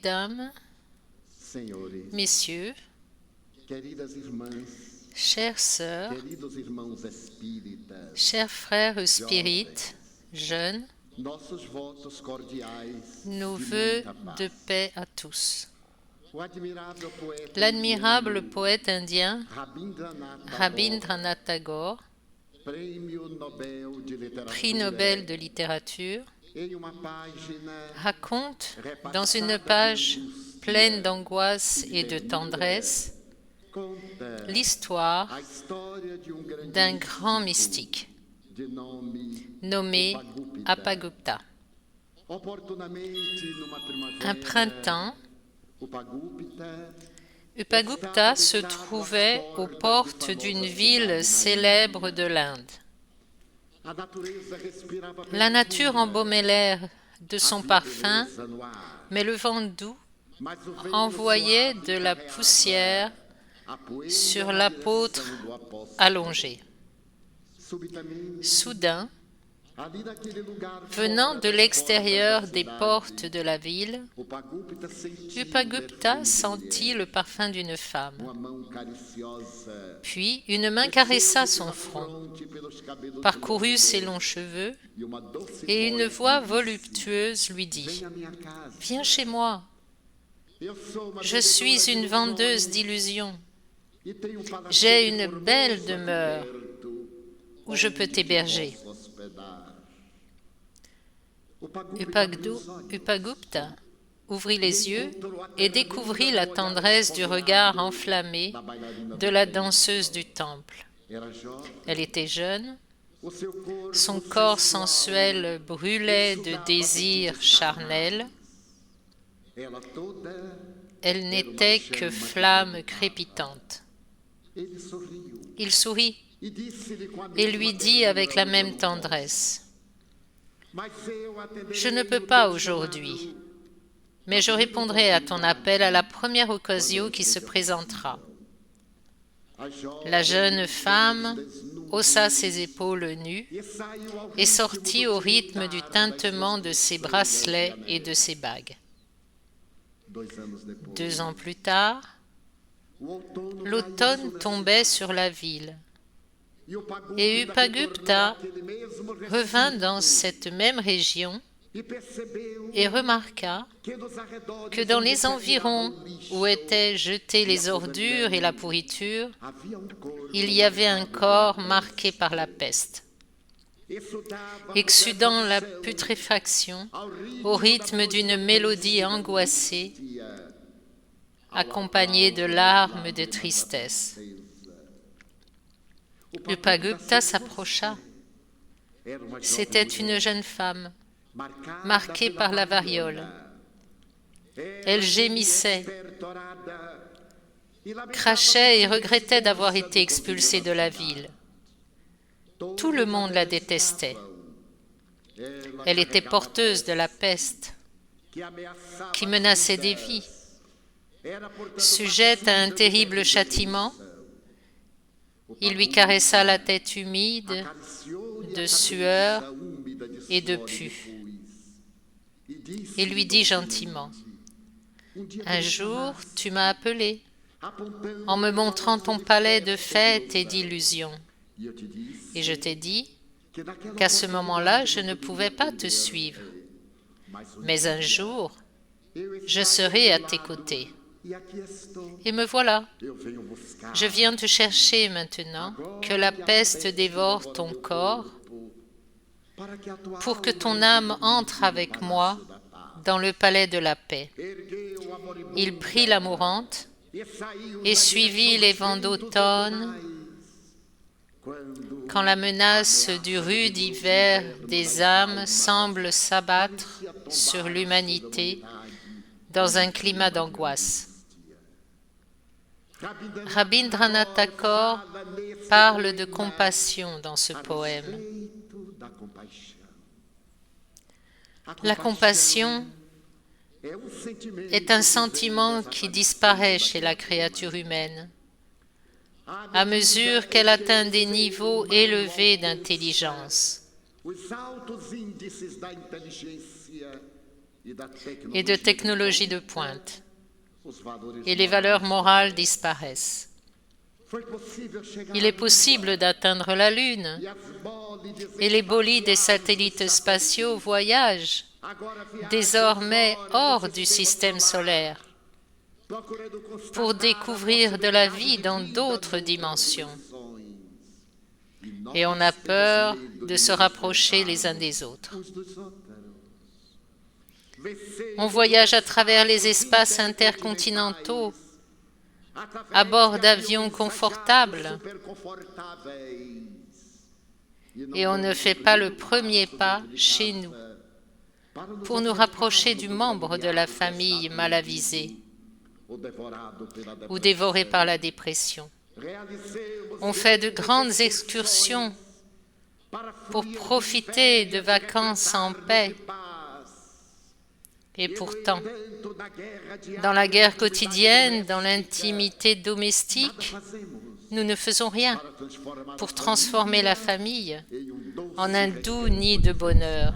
Mesdames, Senhores, Messieurs, queridas irmãs, chères sœurs, queridos irmãos espíritas, chers frères spirites, jeunes, nossos votos cordiais nos de vœux muita paz. de paix à tous. O admirável poeta L'admirable indiano poète indien Rabindranath Tagore, Rabindranath Tagore, Prêmio Nobel de prix Literatura, Nobel de littérature, em uma página raconte dans repassada une de page angústia pleine d'angoisse e et de ternura, tendresse conta l'histoire a história de grande d'un grand místico mystique de nome nommé Upagupta. Apagupta. Oportunamente, numa Un primavera, printemps, Upagupta Upagupta se trouvait aux portes d'une ville célèbre de l'Inde. a natureza respirava La nature perfuma, embaumait l'air de son havia parfum, beleza no ar, mais le vent doux mas o vento envoyait suave de la carreava poussière a poeira sur na l'apôtre direção do apóstolo. allongé. Subitamente, Soudain, ali naquele lugar venant fora de das l'extérieur portas da des cidade, portes de la ville, Upagupta sentia Upagupta perfume de sentit mulher. le parfum d'une femme. Uma mão cariciosa Puis une main caressa desceu-lhe son pela front, fronte e pelos cabelos parcourut longs, ses longs cheveux, e uma doce et une voz voix lhe disse, voluptueuse lui dit Vem à minha casa. « Viens chez moi, Eu sou uma je vendedora suis de une ilusões vendeuse d'illusions. e tenho um palacete J'ai une belle formoso demeure aqui perto, où je peux onde te t'héberger. posso hospedar. Upagupta abriu os olhos Upagupta ouvrit les yeux encontrou a et ternura découvrit do la olhar tendresse du esfomeado regard enflammé da bailarina de do la templo. danseuse du temple. Era jovem, Elle était jeune, o seu corpo son corps sensual sensuel brûlait de exudava désirs apetites charnels. carnais. Ela toda Elle era uma n'était que chama que flamme crepitava. crépitante. Ele sorriu Il sourit e disse-lhe com a et mesma lui dit ternura, avec la hoje eu même não posso. tendresse Mas eu atenderei Je ne peux no pas teu aujourd'hui, chamado mais je répondrai à ton appel à la première occasion qui se présentera. A jovem La jeune dos femme desnudos haussa ses épaules nues e saiu ao et ritmo sortit do au rythme du tilintar das tintement suas de ses pulseiras bracelets de et de anel. ses bagues. 2 anos depois, 2 ans plus tard, o outono l'automne caía sobre a tombait cidade, sur la ville e Upagupta et Upagupta retornou àquele mesmo revint recinto dans cette même région e percebeu et remarqua que nos arredores, que dans onde les se environs atirava o lixo, où étaient jetées e les a ordures et la podridão, pourriture, havia corpo il y avait un marcado corps pela marqué peste. par la peste, Exudava exsudant la putrefação putréfaction ao au ritmo rythme d'une mélodie da angoissée, angústia, ao accompagnée de aplauso das larmes de lágrimas da tristesse. tristeza. Upagupta s'approcha. Era uma C'était jovem une mulher, jeune femme, marcada marquée pela par la varíola. variole. Ela Elle gemia gémissait, estertorada e lamentava crachait et ter sido regrettait d'avoir expulsa été do expulsée convívio de la da ville. cidade. Tout le Todos monde a la détestait. Ela Elle était carregava a porteuse de la peste peste que ameaçava qui as menaçait des vidas. vies. Era, portanto, Sujette à un passível de terrible châtiment, perseguição. il lui caressa la tête humide Acariciou-lhe de a sueur cabeça úmida de et de suor e pu, pus, e et disse-lhe lui dit docemente, gentiment, dia un que me jour, chamasse, tu m'as appelé apontando en me para o montrant ton palácio de palais de festa fêtes et ilusão. d'illusions. E eu te disse Et je t'ai dit que naquela qu'à ce moment-là, oportunidade je ne eu pouvais pas te poderia suivre. mas Mais un dia jour, eu je estarei serai à ao teu tes lado, côtés. e aqui estou. Et me voilà. Eu venho buscar. Je viens te chercher maintenant que la peste dévore ton corps para que a tua pour que alma ton âme entre entre no avec moi palácio da paz. dans le palais de la paix. Ergueu a moribunda Il prit la mourante e saiu et na suivit direção les dos vents ventos d'automne outonais, quand la menace du rude hiver des âmes semble s'abattre sur l'humanité dans un climat d'angoisse. Rabindranath Tagore parle de compassion dans ce poème. La compassion est un sentiment qui disparaît chez la créature humaine à mesure qu'elle atteint des niveaux élevés d'intelligence. et de technologie de pointe, os valores et les valeurs morales disparaissent. Foi possível chegar Il est possible d'atteindre la Lune, e as bólides et les bolides et satellites spatiaux voyagent agora viajam désormais fora hors do du sistema système solaire procurando pour constatar découvrir de la vie dans d'autres dimensions. Et on a peur de se rapprocher les uns des autres. On voyage à travers les espaces intercontinentaux à bord d'avions confortables et on ne fait pas le premier pas chez nous pour nous rapprocher du membre de la famille mal avisé ou dévoré par la dépression. On fait de grandes excursions pour profiter de vacances en paix. Et pourtant, dans la guerre quotidienne, dans l'intimité domestique, nous ne faisons rien pour transformer la famille en un doux nid de bonheur.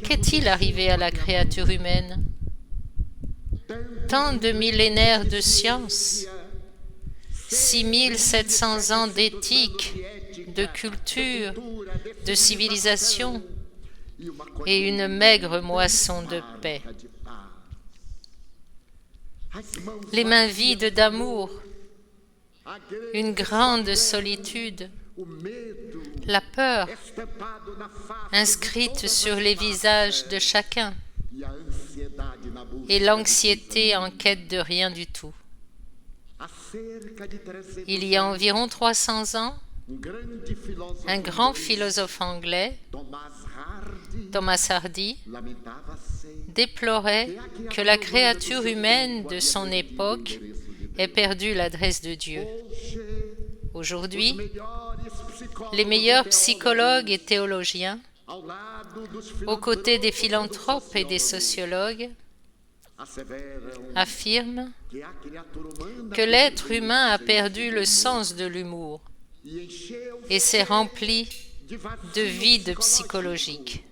Qu'est-il arrivé à la créature humaine? Tant de millénaires de science, 6700 ans d'éthique, de culture, de civilisation, et une maigre moisson de paix. Les mains vides d'amour, une grande solitude, la peur inscrite sur les visages de chacun et l'anxiété en quête de rien du tout. Il y a environ 300 ans, un grand philosophe anglais, Thomas Hardy, déplorait que la créature humaine de son époque ait perdu l'adresse de Dieu. Aujourd'hui, les meilleurs psychologues et théologiens, aux côtés des philanthropes et des sociologues, affirment que l'être humain a perdu le sens de l'humour et s'est rempli de vide psychologique.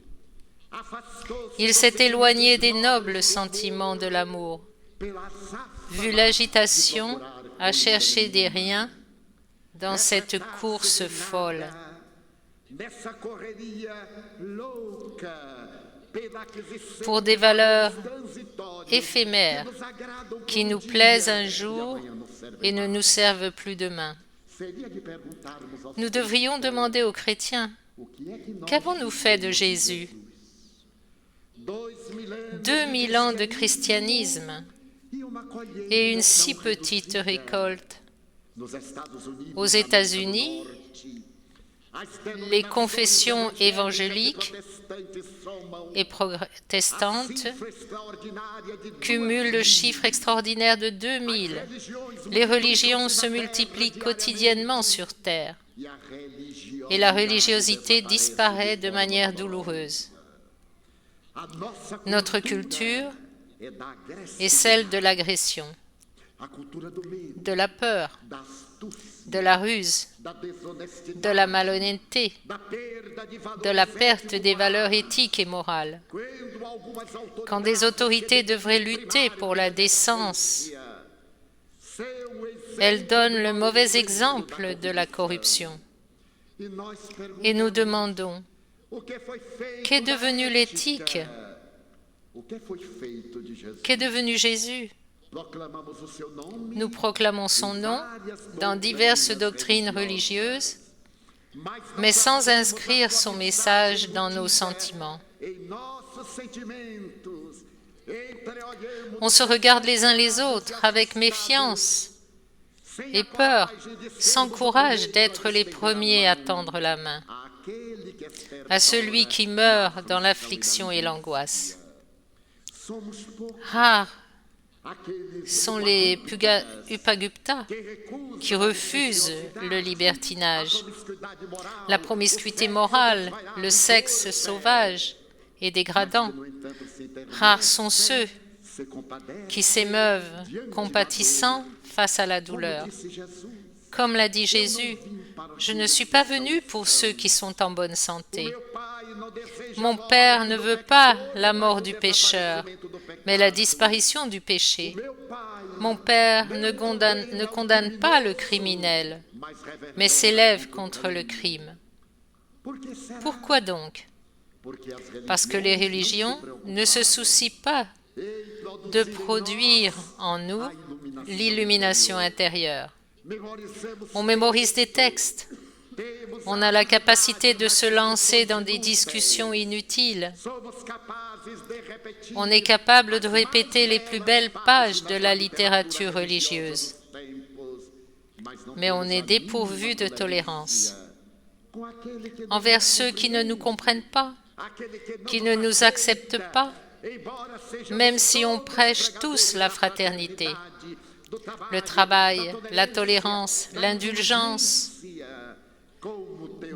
Il s'est éloigné des nobles sentiments de l'amour, vu l'agitation à chercher des riens dans cette course folle. Pour des valeurs éphémères qui nous plaisent un jour et ne nous servent plus demain. Nous devrions demander aux chrétiens, qu'avons-nous fait de Jésus? 2000 ans de christianisme et une si petite récolte. Aux États-Unis, les confessions évangéliques et protestantes cumulent le chiffre extraordinaire de 2000. Les religions se multiplient quotidiennement sur terre et la religiosité disparaît de manière douloureuse. Notre culture est celle de l'agression, de la peur, de la ruse, de la malhonnêteté, de la perte des valeurs éthiques et morales. Quand des autorités devraient lutter pour la décence, elles donnent le mauvais exemple de la corruption. Et nous demandons, qu'est devenu l'éthique? Qu'est devenu Jésus? Nous proclamons son nom dans diverses doctrines religieuses, mais sans inscrire son message dans nos sentiments. On se regarde les uns les autres avec méfiance et peur, sans courage d'être les premiers à tendre la main à celui qui meurt dans l'affliction et l'angoisse. Rares sont les Upagupta qui refusent le libertinage, la promiscuité morale, le sexe sauvage et dégradant. Rares sont ceux qui s'émeuvent compatissants face à la douleur. Comme l'a dit Jésus, « Je ne suis pas venu pour ceux qui sont en bonne santé, Mon Père ne veut pas la mort du pécheur, mais la disparition du péché. Mon Père ne condamne pas le criminel, mais s'élève contre le crime. Pourquoi donc? Parce que les religions ne se soucient pas de produire en nous l'illumination intérieure. On mémorise des textes. On a la capacité de se lancer dans des discussions inutiles. On est capable de répéter les plus belles pages de la littérature religieuse. Mais on est dépourvu de tolérance envers ceux qui ne nous comprennent pas, qui ne nous acceptent pas, même si on prêche tous la fraternité, le travail, la tolérance, l'indulgence,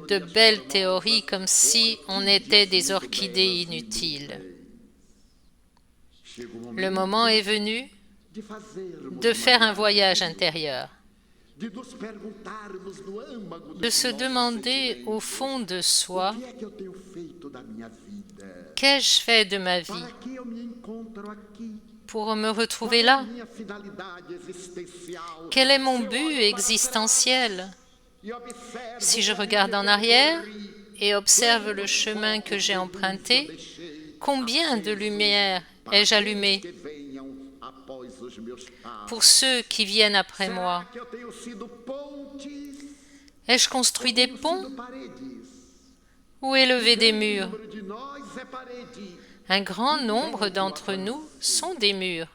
de belles théories comme si on était des orchidées inutiles. Le moment est venu de faire un voyage intérieur, de se demander au fond de soi, qu'ai-je fait de ma vie pour me retrouver là? Quel est mon but existentiel? Si je regarde en arrière et observe le chemin que j'ai emprunté, combien de lumière ai-je allumé pour ceux qui viennent après moi? Ai-je construit des ponts ou élevé des murs? Un grand nombre d'entre nous sont des murs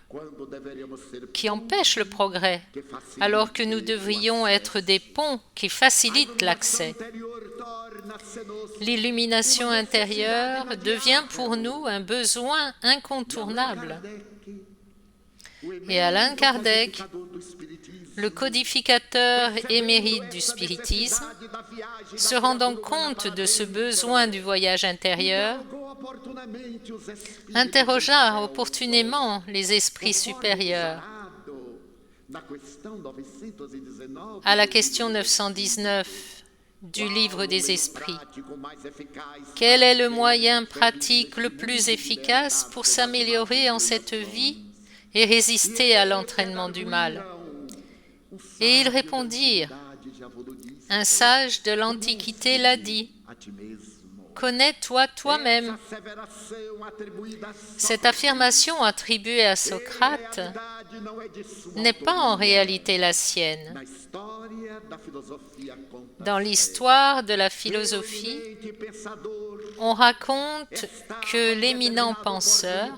qui empêchent le progrès, alors que nous devrions être des ponts qui facilitent l'accès. L'illumination intérieure devient pour nous un besoin incontournable. Et Allan Kardec, le codificateur émérite du spiritisme, se rendant compte de ce besoin du voyage intérieur, interrogea opportunément les esprits supérieurs. À la question 919 du livre des esprits, quel est le moyen pratique le plus efficace pour s'améliorer en cette vie et résister à l'entraînement du mal? Et ils répondirent, un sage de l'Antiquité l'a dit, connais-toi toi-même. Cette affirmation attribuée à Socrate n'est pas en réalité la sienne. Dans l'histoire de la philosophie, on raconte que l'éminent penseur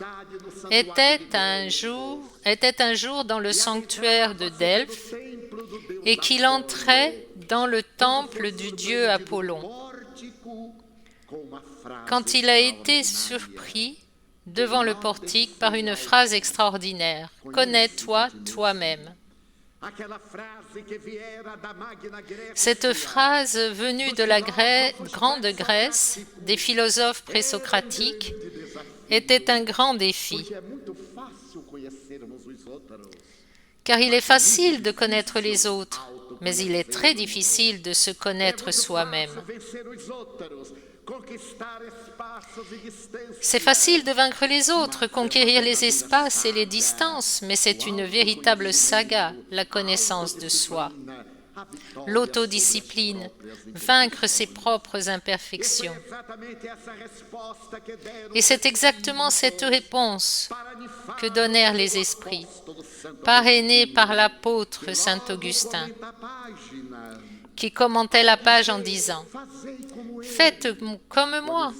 était un jour dans le sanctuaire de Delphes et qu'il entrait dans le temple du dieu Apollon. Quand il a été surpris devant le portique par une phrase extraordinaire, « Connais-toi toi-même ». Cette phrase venue de la Grande Grèce, des philosophes présocratiques, était un grand défi. Car il est facile de connaître les autres, mais il est très difficile de se connaître soi-même. C'est facile de vaincre les autres, conquérir les espaces et les distances, mais c'est une véritable saga, la connaissance de soi. L'autodiscipline, vaincre ses propres imperfections. Et c'est exactement cette réponse que donnèrent les esprits, parrainés par l'apôtre saint Augustin, qui commentait la page en disant « Faites comme moi ».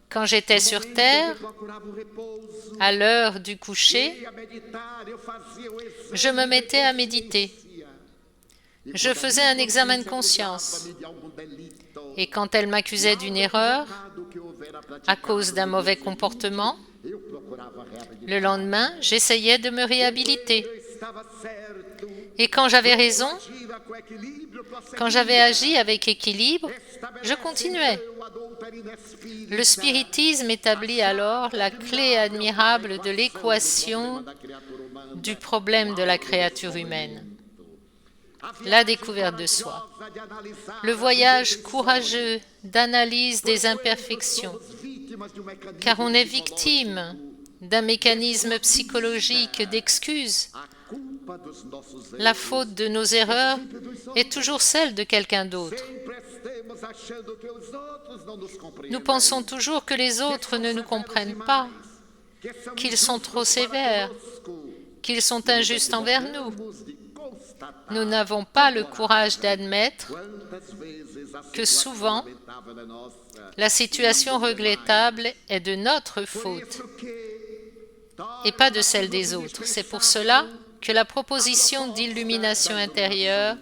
Quand j'étais sur terre, à l'heure du coucher, je me mettais à méditer. Je faisais un examen de conscience. Et quand elle m'accusait d'une erreur, à cause d'un mauvais comportement, le lendemain, j'essayais de me réhabiliter. Et quand j'avais raison, quand j'avais agi avec équilibre, je continuais. Le spiritisme établit alors la clé admirable de l'équation du problème de la créature humaine. la découverte de soi. Le voyage courageux d'analyse des imperfections, car on est victime d'un mécanisme psychologique d'excuse. La faute de nos erreurs est toujours celle de quelqu'un d'autre. Nous pensons toujours que les autres ne nous comprennent pas, qu'ils sont trop sévères, qu'ils sont injustes envers nous. Nous n'avons pas le courage d'admettre que souvent, la situation regrettable est de notre faute et pas de celle des autres. C'est pour cela que la proposition d'illumination intérieure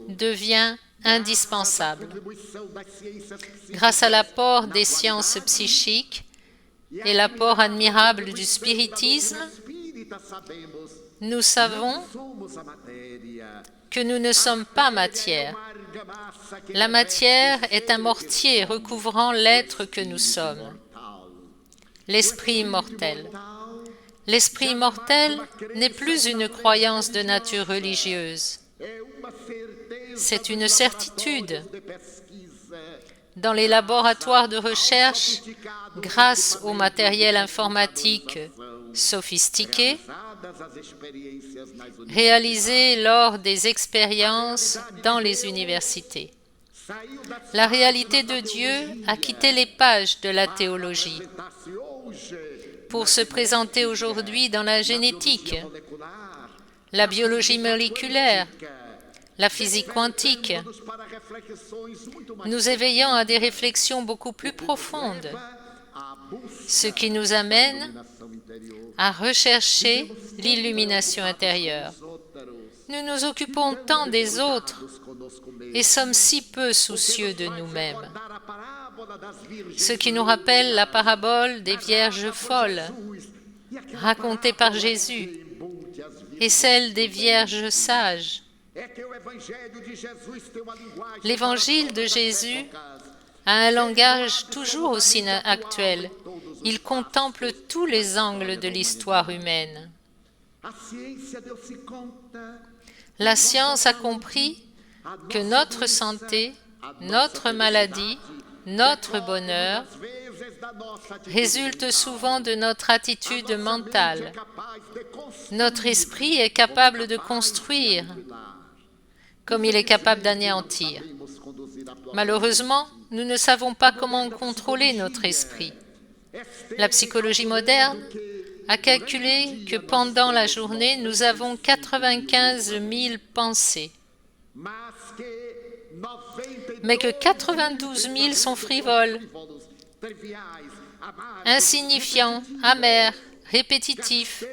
devient indispensable. Grâce à l'apport des sciences psychiques et l'apport admirable du spiritisme, nous savons que nous ne sommes pas matière. La matière est un mortier recouvrant l'être que nous sommes, l'esprit immortel. L'esprit immortel n'est plus une croyance de nature religieuse. C'est une certitude. Dans les laboratoires de recherche, grâce au matériel informatique sophistiqué, réalisé lors des expériences dans les universités. La réalité de Dieu a quitté les pages de la théologie pour se présenter aujourd'hui dans la génétique, la biologie moléculaire, la physique quantique, nous éveillant à des réflexions beaucoup plus profondes, ce qui nous amène à rechercher l'illumination intérieure. Nous nous occupons tant des autres et sommes si peu soucieux de nous-mêmes. Ce qui nous rappelle la parabole des vierges folles, racontée par Jésus, et celle des vierges sages. L'évangile de Jésus a un langage toujours aussi actuel. Il contemple tous les angles de l'histoire humaine. La science a compris que notre santé, notre maladie, notre bonheur résulte souvent de notre attitude mentale. Notre esprit est capable de construire comme il est capable d'anéantir. Malheureusement, nous ne savons pas comment contrôler notre esprit. La psychologie moderne a calculé que pendant la journée, nous avons 95 000 pensées, mais que 92 000 sont frivoles, insignifiants, amers, répétitifs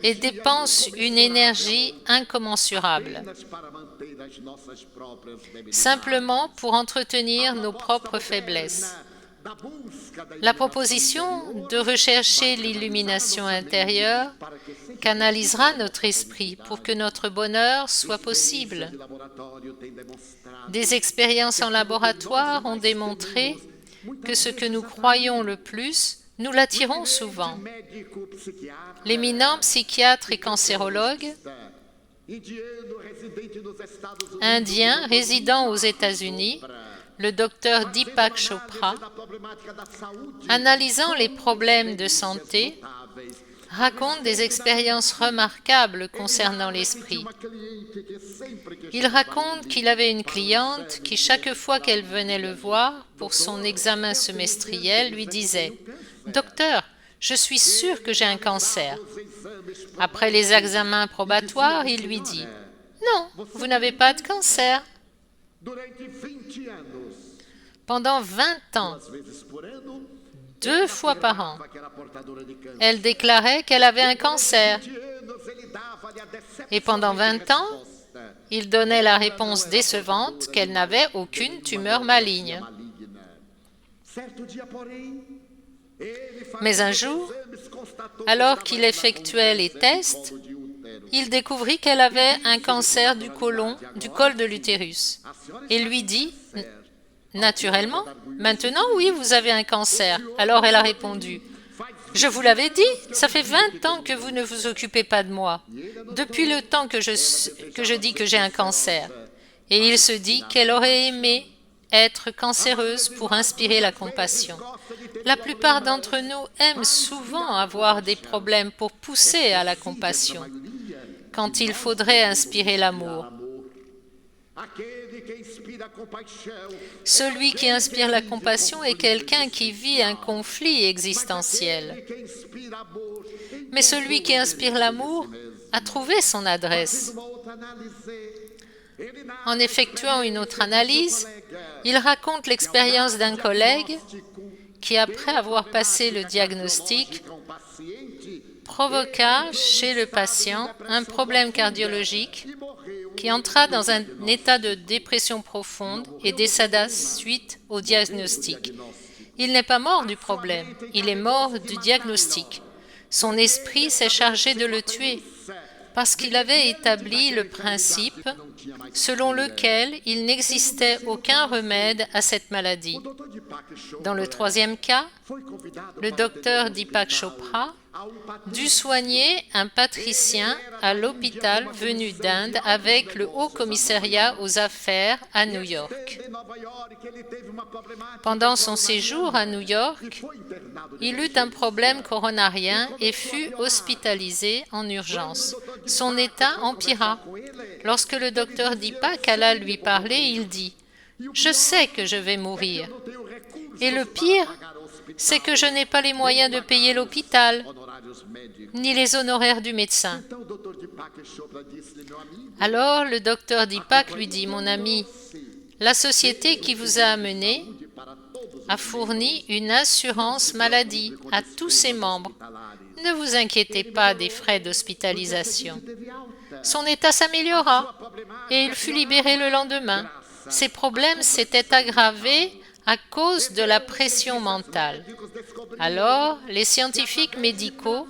et dépensent une énergie incommensurable, simplement pour entretenir nos propres faiblesses. La proposition de rechercher l'illumination intérieure canalisera notre esprit pour que notre bonheur soit possible. Des expériences en laboratoire ont démontré que ce que nous croyons le plus, nous l'attirons souvent. L'éminent psychiatre et cancérologue indien résidant aux États-Unis, le docteur Deepak Chopra, analysant les problèmes de santé, raconte des expériences remarquables concernant l'esprit. Il raconte qu'il avait une cliente qui, chaque fois qu'elle venait le voir pour son examen semestriel, lui disait « Docteur, je suis sûr que j'ai un cancer. » Après les examens probatoires, il lui dit « Non, vous n'avez pas de cancer. » Pendant 20 ans, 2 fois par an, elle déclarait qu'elle avait un cancer. Et pendant 20 ans, il donnait la réponse décevante qu'elle n'avait aucune tumeur maligne. Mais un jour, alors qu'il effectuait les tests, il découvrit qu'elle avait un cancer du côlon, du col de l'utérus. Et lui dit « Naturellement, maintenant, oui, vous avez un cancer. » Alors elle a répondu « Je vous l'avais dit, ça fait 20 ans que vous ne vous occupez pas de moi, depuis le temps que je dis que j'ai un cancer. Et il se dit qu'elle aurait aimé être cancéreuse pour inspirer la compassion. La plupart d'entre nous aiment souvent avoir des problèmes pour pousser à la compassion, quand il faudrait inspirer l'amour. Celui qui inspire la compassion est quelqu'un qui vit un conflit existentiel. Mais celui qui inspire l'amour a trouvé son adresse. En effectuant une autre analyse, il raconte l'expérience d'un collègue qui, après avoir passé le diagnostic, provoqua chez le patient un problème cardiologique qui entra dans un état de dépression profonde et décéda suite au diagnostic. Il n'est pas mort du problème, il est mort du diagnostic. Son esprit s'est chargé de le tuer parce qu'il avait établi le principe selon lequel il n'existait aucun remède à cette maladie. Dans le troisième cas, le docteur Deepak Chopra dut soigner un patricien à l'hôpital venu d'Inde avec le Haut Commissariat aux affaires à New York. Pendant son séjour à New York, il eut un problème coronarien et fut hospitalisé en urgence. Son état empira. Lorsque le docteur Deepak alla lui parler, il dit « Je sais que je vais mourir. Et le pire, c'est que je n'ai pas les moyens de payer l'hôpital, ni les honoraires du médecin. » Alors le docteur Deepak lui dit « Mon ami, la société qui vous a amené a fourni une assurance maladie à tous ses membres. Ne vous inquiétez pas des frais d'hospitalisation. Son état s'améliora et il fut libéré le lendemain. Ses problèmes s'étaient aggravés à cause de la pression mentale. Alors, les scientifiques médicaux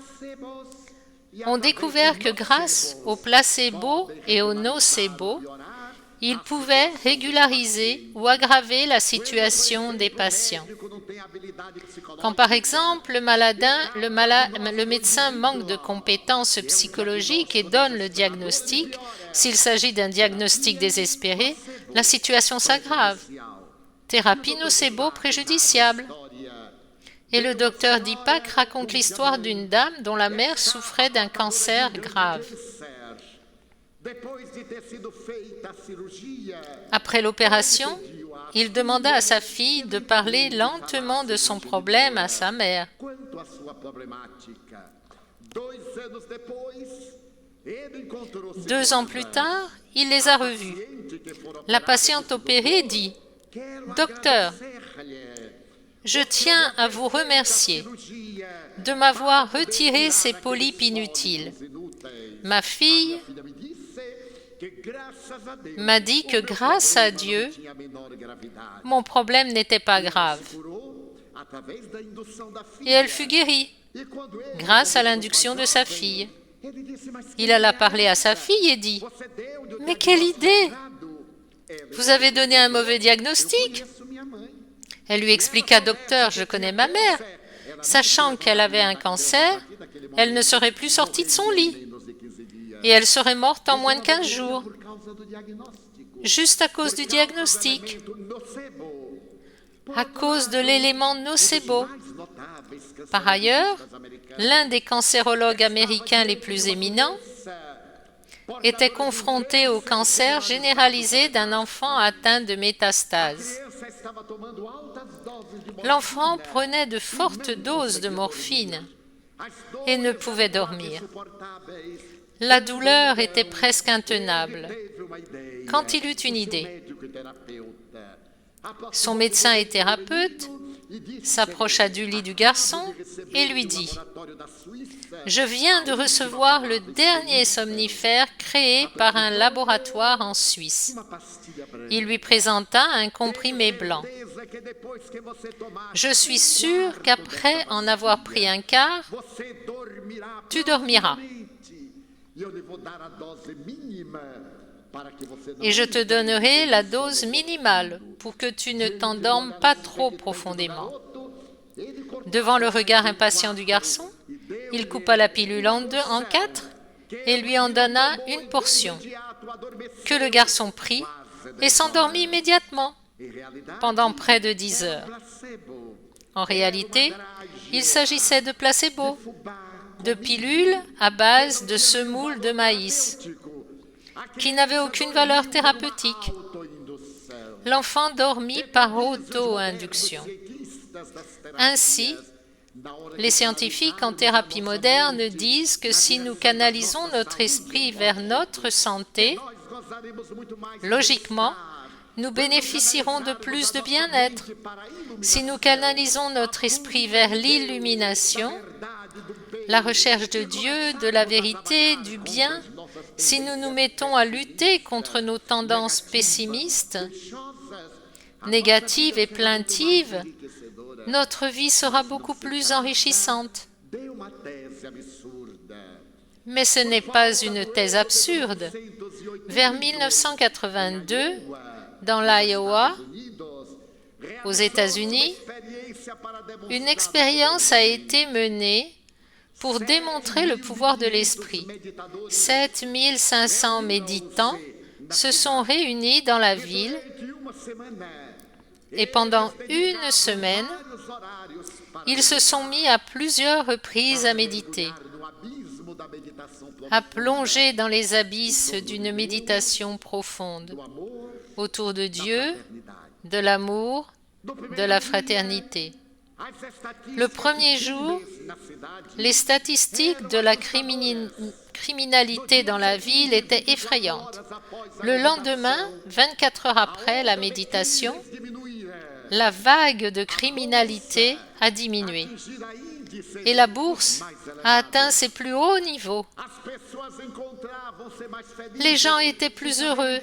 ont découvert que grâce au placebo et au nocebo, ils pouvaient régulariser ou aggraver la situation des patients. Quand par exemple le médecin manque de compétences psychologiques et donne le diagnostic, s'il s'agit d'un diagnostic désespéré, la situation s'aggrave. Thérapie nocebo préjudiciable. Et le docteur Deepak raconte l'histoire d'une dame dont la mère souffrait d'un cancer grave. Après l'opération, il demanda à sa fille de parler lentement de son problème à sa mère. 2 ans plus tard, il les a revus. La patiente opérée dit « Docteur, je tiens à vous remercier de m'avoir retiré ces polypes inutiles. Ma fille m'a dit que grâce à Dieu, mon problème n'était pas grave. Et elle fut guérie grâce à l'induction de sa fille. Il alla parler à sa fille et dit « Mais quelle idée! Vous avez donné un mauvais diagnostic ?» Elle lui expliqua « Docteur, je connais ma mère. Sachant qu'elle avait un cancer, elle ne serait plus sortie de son lit. Et elle serait morte en moins de 15 jours, juste à cause du diagnostic, à cause de l'élément nocebo. Par ailleurs, l'un des cancérologues américains les plus éminents était confronté au cancer généralisé d'un enfant atteint de métastases. L'enfant prenait de fortes doses de morphine et ne pouvait dormir. La douleur était presque intenable. Quand il eut une idée, son médecin et thérapeute s'approcha du lit du garçon et lui dit « Je viens de recevoir le dernier somnifère créé par un laboratoire en Suisse. » Il lui présenta un comprimé blanc. « Je suis sûr qu'après en avoir pris un quart, tu dormiras. Et je te donnerai la dose minimale pour que tu ne t'endormes pas trop profondément. » Devant le regard impatient du garçon, il coupa la pilule en 4 et lui en donna une portion, que le garçon prit et s'endormit immédiatement pendant près de 10 heures. En réalité, il s'agissait de placebo, de pilules à base de semoule de maïs, qui n'avaient aucune valeur thérapeutique. L'enfant dormit par auto-induction. Ainsi, les scientifiques en thérapie moderne disent que si nous canalisons notre esprit vers notre santé, logiquement, nous bénéficierons de plus de bien-être. Si nous canalisons notre esprit vers l'illumination, la recherche de Dieu, de la vérité, du bien, si nous nous mettons à lutter contre nos tendances pessimistes, négatives et plaintives, notre vie sera beaucoup plus enrichissante. Mais ce n'est pas une thèse absurde. Vers 1982, dans l'Iowa, aux États-Unis, une expérience a été menée pour démontrer le pouvoir de l'esprit. 7500 méditants se sont réunis dans la ville et pendant une semaine, ils se sont mis à plusieurs reprises à méditer, à plonger dans les abysses d'une méditation profonde, autour de Dieu, de l'amour, de la fraternité. Le premier jour, les statistiques de la criminalité dans la ville étaient effrayantes. Le lendemain, 24 heures après la méditation, la vague de criminalité a diminué et la bourse a atteint ses plus hauts niveaux. Les gens étaient plus heureux,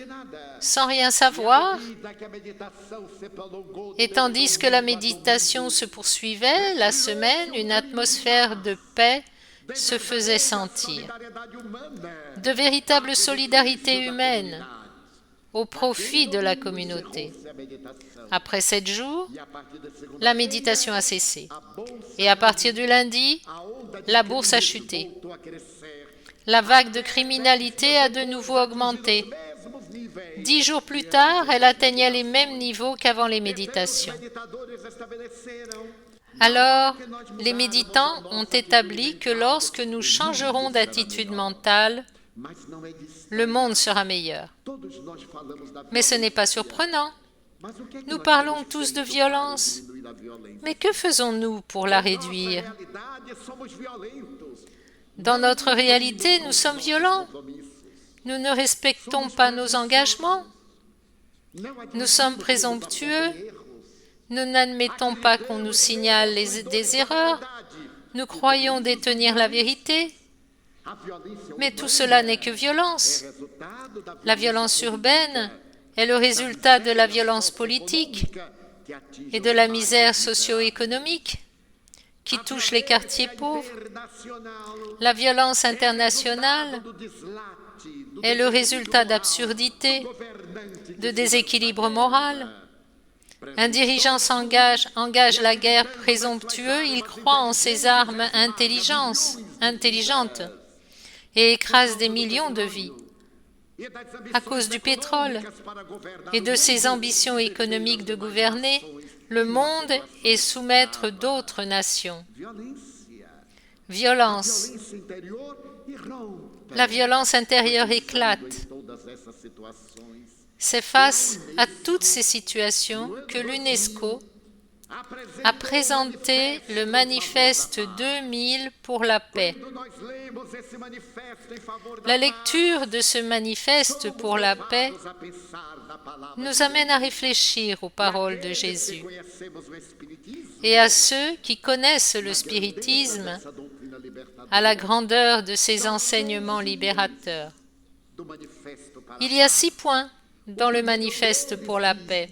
sans rien savoir, et tandis que la méditation se poursuivait, la semaine, une atmosphère de paix se faisait sentir. De véritables solidarités humaines au profit de la communauté. Après 7 jours, la méditation a cessé. Et à partir du lundi, la bourse a chuté. La vague de criminalité a de nouveau augmenté. 10 jours plus tard, elle atteignait les mêmes niveaux qu'avant les méditations. Alors, les méditants ont établi que lorsque nous changerons d'attitude mentale, le monde sera meilleur. Mais ce n'est pas surprenant. Nous parlons tous de violence. Mais que faisons-nous pour la réduire? Dans notre réalité, nous sommes violents. Nous ne respectons pas nos engagements. Nous sommes présomptueux. Nous n'admettons pas qu'on nous signale des erreurs. Nous croyons détenir la vérité. Mais tout cela n'est que violence. La violence urbaine est le résultat de la violence politique et de la misère socio-économique qui touche les quartiers pauvres. La violence internationale est le résultat d'absurdités, de déséquilibre moral. Un dirigeant engage la guerre présomptueux, il croit en ses armes intelligentes et écrase des millions de vies. À cause du pétrole et de ses ambitions économiques de gouverner, le monde est sous maître d'autres nations. Violence. La violence intérieure éclate. C'est face à toutes ces situations que l'UNESCO a présenté le manifeste 2000 pour la paix. La lecture de ce manifeste pour la paix nous amène à réfléchir aux paroles de Jésus et à ceux qui connaissent le spiritisme, à la grandeur de ses enseignements libérateurs. Il y a 6 points dans le manifeste pour la paix.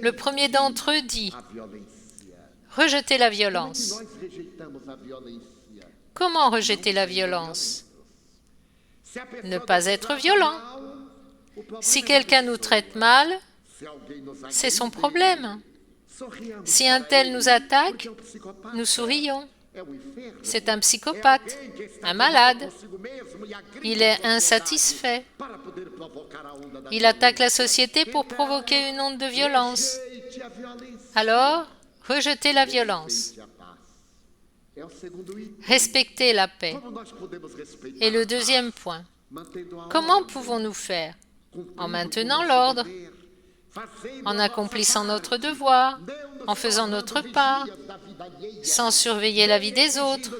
Le premier d'entre eux dit « Rejetez la violence ». Comment rejeter la violence? Ne pas être violent. Si quelqu'un nous traite mal, c'est son problème. Si un tel nous attaque, nous sourions. C'est un psychopathe, un malade. Il est insatisfait. Il attaque la société pour provoquer une onde de violence. Alors, rejetez la violence. Respectez la paix. Et le deuxième point, comment pouvons-nous faire? En maintenant l'ordre, en accomplissant notre devoir, en faisant notre part, sans surveiller la vie des autres,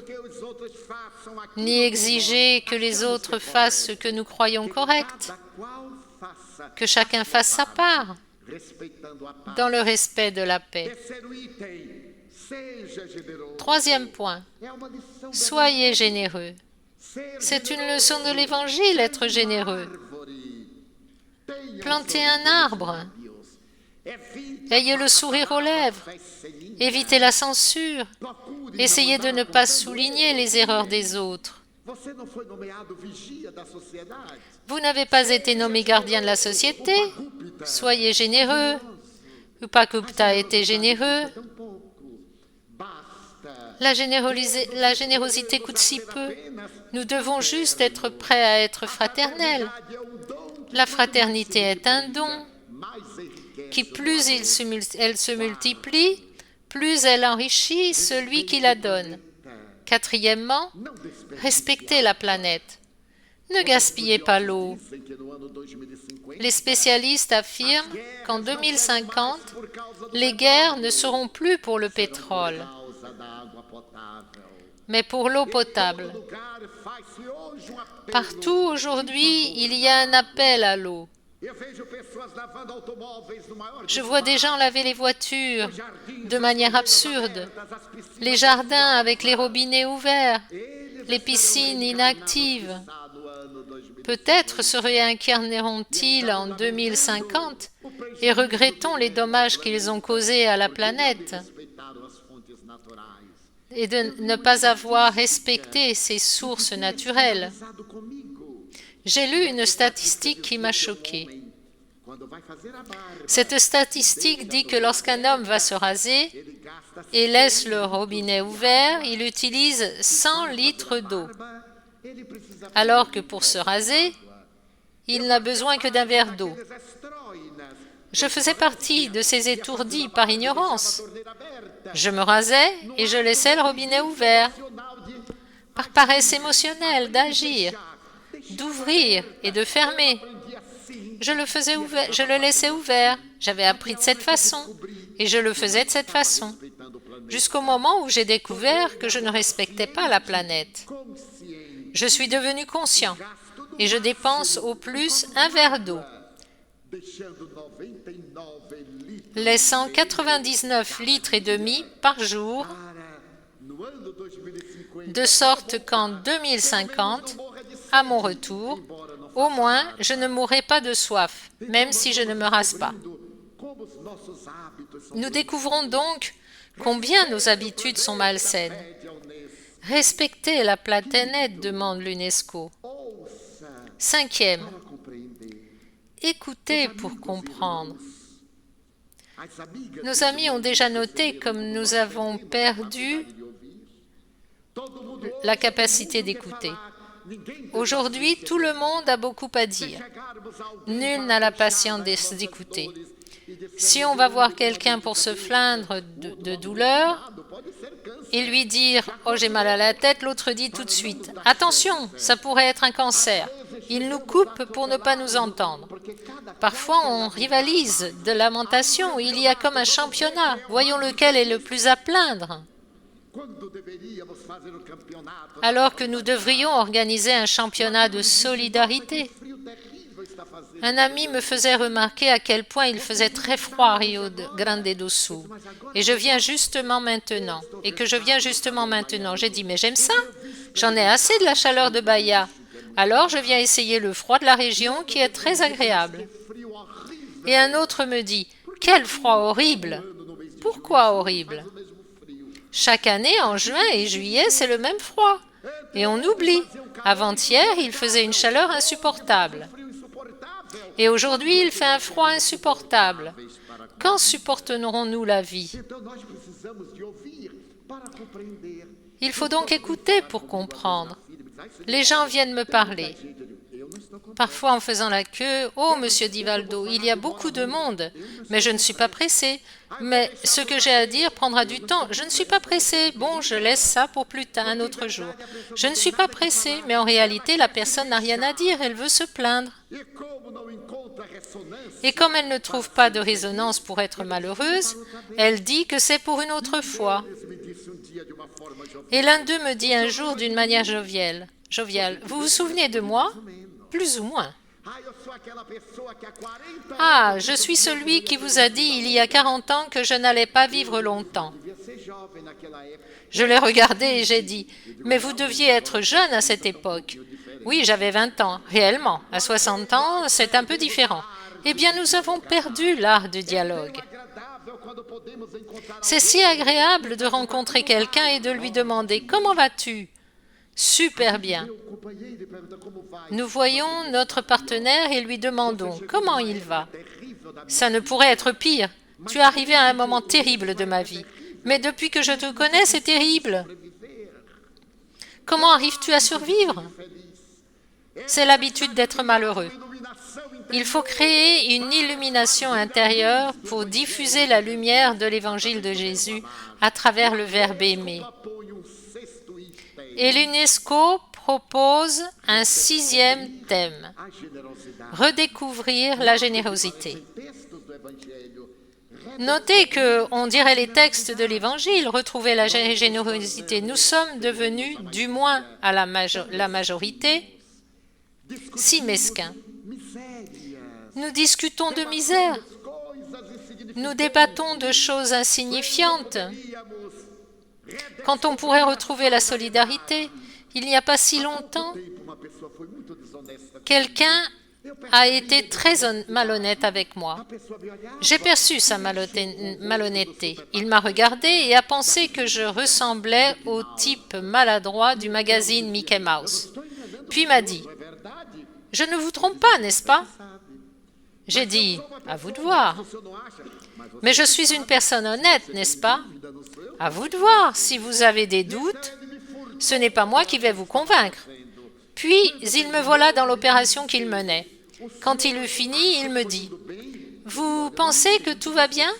ni exiger que les autres fassent ce que nous croyons correct, que chacun fasse sa part, dans le respect de la paix. Troisième point, soyez généreux. C'est une leçon de l'Évangile, être généreux. Plantez un arbre. Ayez le sourire aux lèvres. Évitez la censure. Essayez de ne pas souligner les erreurs des autres. Vous n'avez pas été nommé gardien de la société. Soyez généreux. Rupa Gupta était généreux. La générosité coûte si peu. Nous devons juste être prêts à être fraternels. La fraternité est un don qui, plus elle se multiplie, plus elle enrichit celui qui la donne. Quatrièmement, respectez la planète. Ne gaspillez pas l'eau. Les spécialistes affirment qu'en 2050, les guerres ne seront plus pour le pétrole, mais pour l'eau potable. Partout aujourd'hui, il y a un appel à l'eau. Je vois des gens laver les voitures de manière absurde, les jardins avec les robinets ouverts, les piscines inactives. Peut-être se réincarneront-ils en 2050 et regrettons les dommages qu'ils ont causés à la planète et de ne pas avoir respecté ses sources naturelles. J'ai lu une statistique qui m'a choquée. Cette statistique dit que lorsqu'un homme va se raser et laisse le robinet ouvert, il utilise 100 litres d'eau, alors que pour se raser, il n'a besoin que d'un verre d'eau. Je faisais partie de ces étourdis par ignorance. Je me rasais et je laissais le robinet ouvert, par paresse émotionnelle d'agir, d'ouvrir et de fermer. Je le laissais ouvert, j'avais appris de cette façon, et je le faisais de cette façon, jusqu'au moment où j'ai découvert que je ne respectais pas la planète. Je suis devenu conscient, et je dépense au plus un verre d'eau, laissant 99 litres et demi par jour, de sorte qu'en 2050, à mon retour, au moins, je ne mourrai pas de soif, même si je ne me rase pas. Nous découvrons donc combien nos habitudes sont malsaines. Respecter la planète, demande l'UNESCO. Cinquième, écouter pour comprendre. Nos amis ont déjà noté comme nous avons perdu la capacité d'écouter. Aujourd'hui, tout le monde a beaucoup à dire. Nul n'a la patience d'écouter. Si on va voir quelqu'un pour se plaindre de douleur et lui dire « Oh, j'ai mal à la tête », l'autre dit tout de suite « Attention, ça pourrait être un cancer ». Il nous coupe pour ne pas nous entendre. Parfois, on rivalise de lamentations. Il y a comme un championnat. Voyons lequel est le plus à plaindre. Alors que nous devrions organiser un championnat de solidarité. Un ami me faisait remarquer à quel point il faisait très froid à Rio Grande do Sul. Et je viens justement maintenant. J'ai dit, mais j'aime ça. J'en ai assez de la chaleur de Bahia. Alors je viens essayer le froid de la région qui est très agréable. Et un autre me dit, quel froid horrible. Pourquoi horrible? Chaque année, en juin et juillet, c'est le même froid. Et on oublie. Avant-hier, il faisait une chaleur insupportable. Et aujourd'hui, il fait un froid insupportable. Quand supporterons-nous la vie? Il faut donc écouter pour comprendre. Les gens viennent me parler. Parfois en faisant la queue, « Oh, monsieur Divaldo, il y a beaucoup de monde, mais je ne suis pas pressé. Mais ce que j'ai à dire prendra du temps. Je ne suis pas pressé. Bon, je laisse ça pour plus tard, un autre jour. Je ne suis pas pressé, mais en réalité, la personne n'a rien à dire, elle veut se plaindre. Et comme elle ne trouve pas de résonance pour être malheureuse, elle dit que c'est pour une autre fois. Et l'un d'eux me dit un jour d'une manière joviale, « Vous vous souvenez de moi ? Plus ou moins. Ah, je suis celui qui vous a dit il y a 40 ans que je n'allais pas vivre longtemps. » Je l'ai regardé et j'ai dit, « Mais vous deviez être jeune à cette époque. » Oui, j'avais 20 ans, réellement. À 60 ans, c'est un peu différent. Eh bien, nous avons perdu l'art du dialogue. C'est si agréable de rencontrer quelqu'un et de lui demander « Comment vas-tu » ? Super bien. Nous voyons notre partenaire et lui demandons « Comment il va ?» Ça ne pourrait être pire. Tu es arrivé à un moment terrible de ma vie. Mais depuis que je te connais, c'est terrible. Comment arrives-tu à survivre? C'est l'habitude d'être malheureux. Il faut créer une illumination intérieure pour diffuser la lumière de l'évangile de Jésus à travers le verbe aimer. Et l'UNESCO propose un 6e thème, redécouvrir la générosité. Notez qu'on dirait les textes de l'Évangile, retrouver la générosité. Nous sommes devenus, du moins à la majorité, si mesquins. Nous discutons de misère. Nous débattons de choses insignifiantes. Quand on pourrait retrouver la solidarité, il n'y a pas si longtemps, quelqu'un a été très malhonnête avec moi. J'ai perçu sa malhonnêteté. Il m'a regardé et a pensé que je ressemblais au type maladroit du magazine Mickey Mouse. Puis m'a dit, « Je ne vous trompe pas, n'est-ce pas ?» J'ai dit, « À vous de voir. » « Mais je suis une personne honnête, n'est-ce pas? À vous de voir. Si vous avez des doutes, ce n'est pas moi qui vais vous convaincre. » Puis, il me voilà dans l'opération qu'il menait. Quand il eut fini, il me dit, « Vous pensez que tout va bien?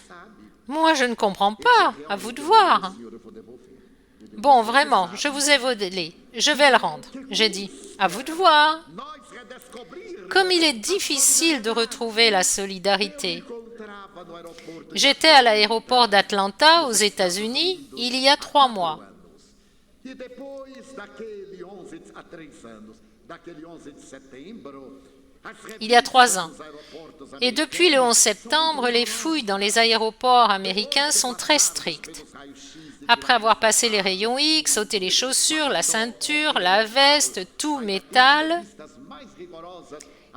Moi, je ne comprends pas. À vous de voir. » Bon, vraiment, je vous ai volé. Je vais le rendre. J'ai dit, « À vous de voir. » Comme il est difficile de retrouver la solidarité. J'étais à l'aéroport d'Atlanta, aux États-Unis, il y a 3 mois. Il y a 3 ans. Et depuis le 11 septembre, les fouilles dans les aéroports américains sont très strictes. Après avoir passé les rayons X, ôté les chaussures, la ceinture, la veste, tout métal,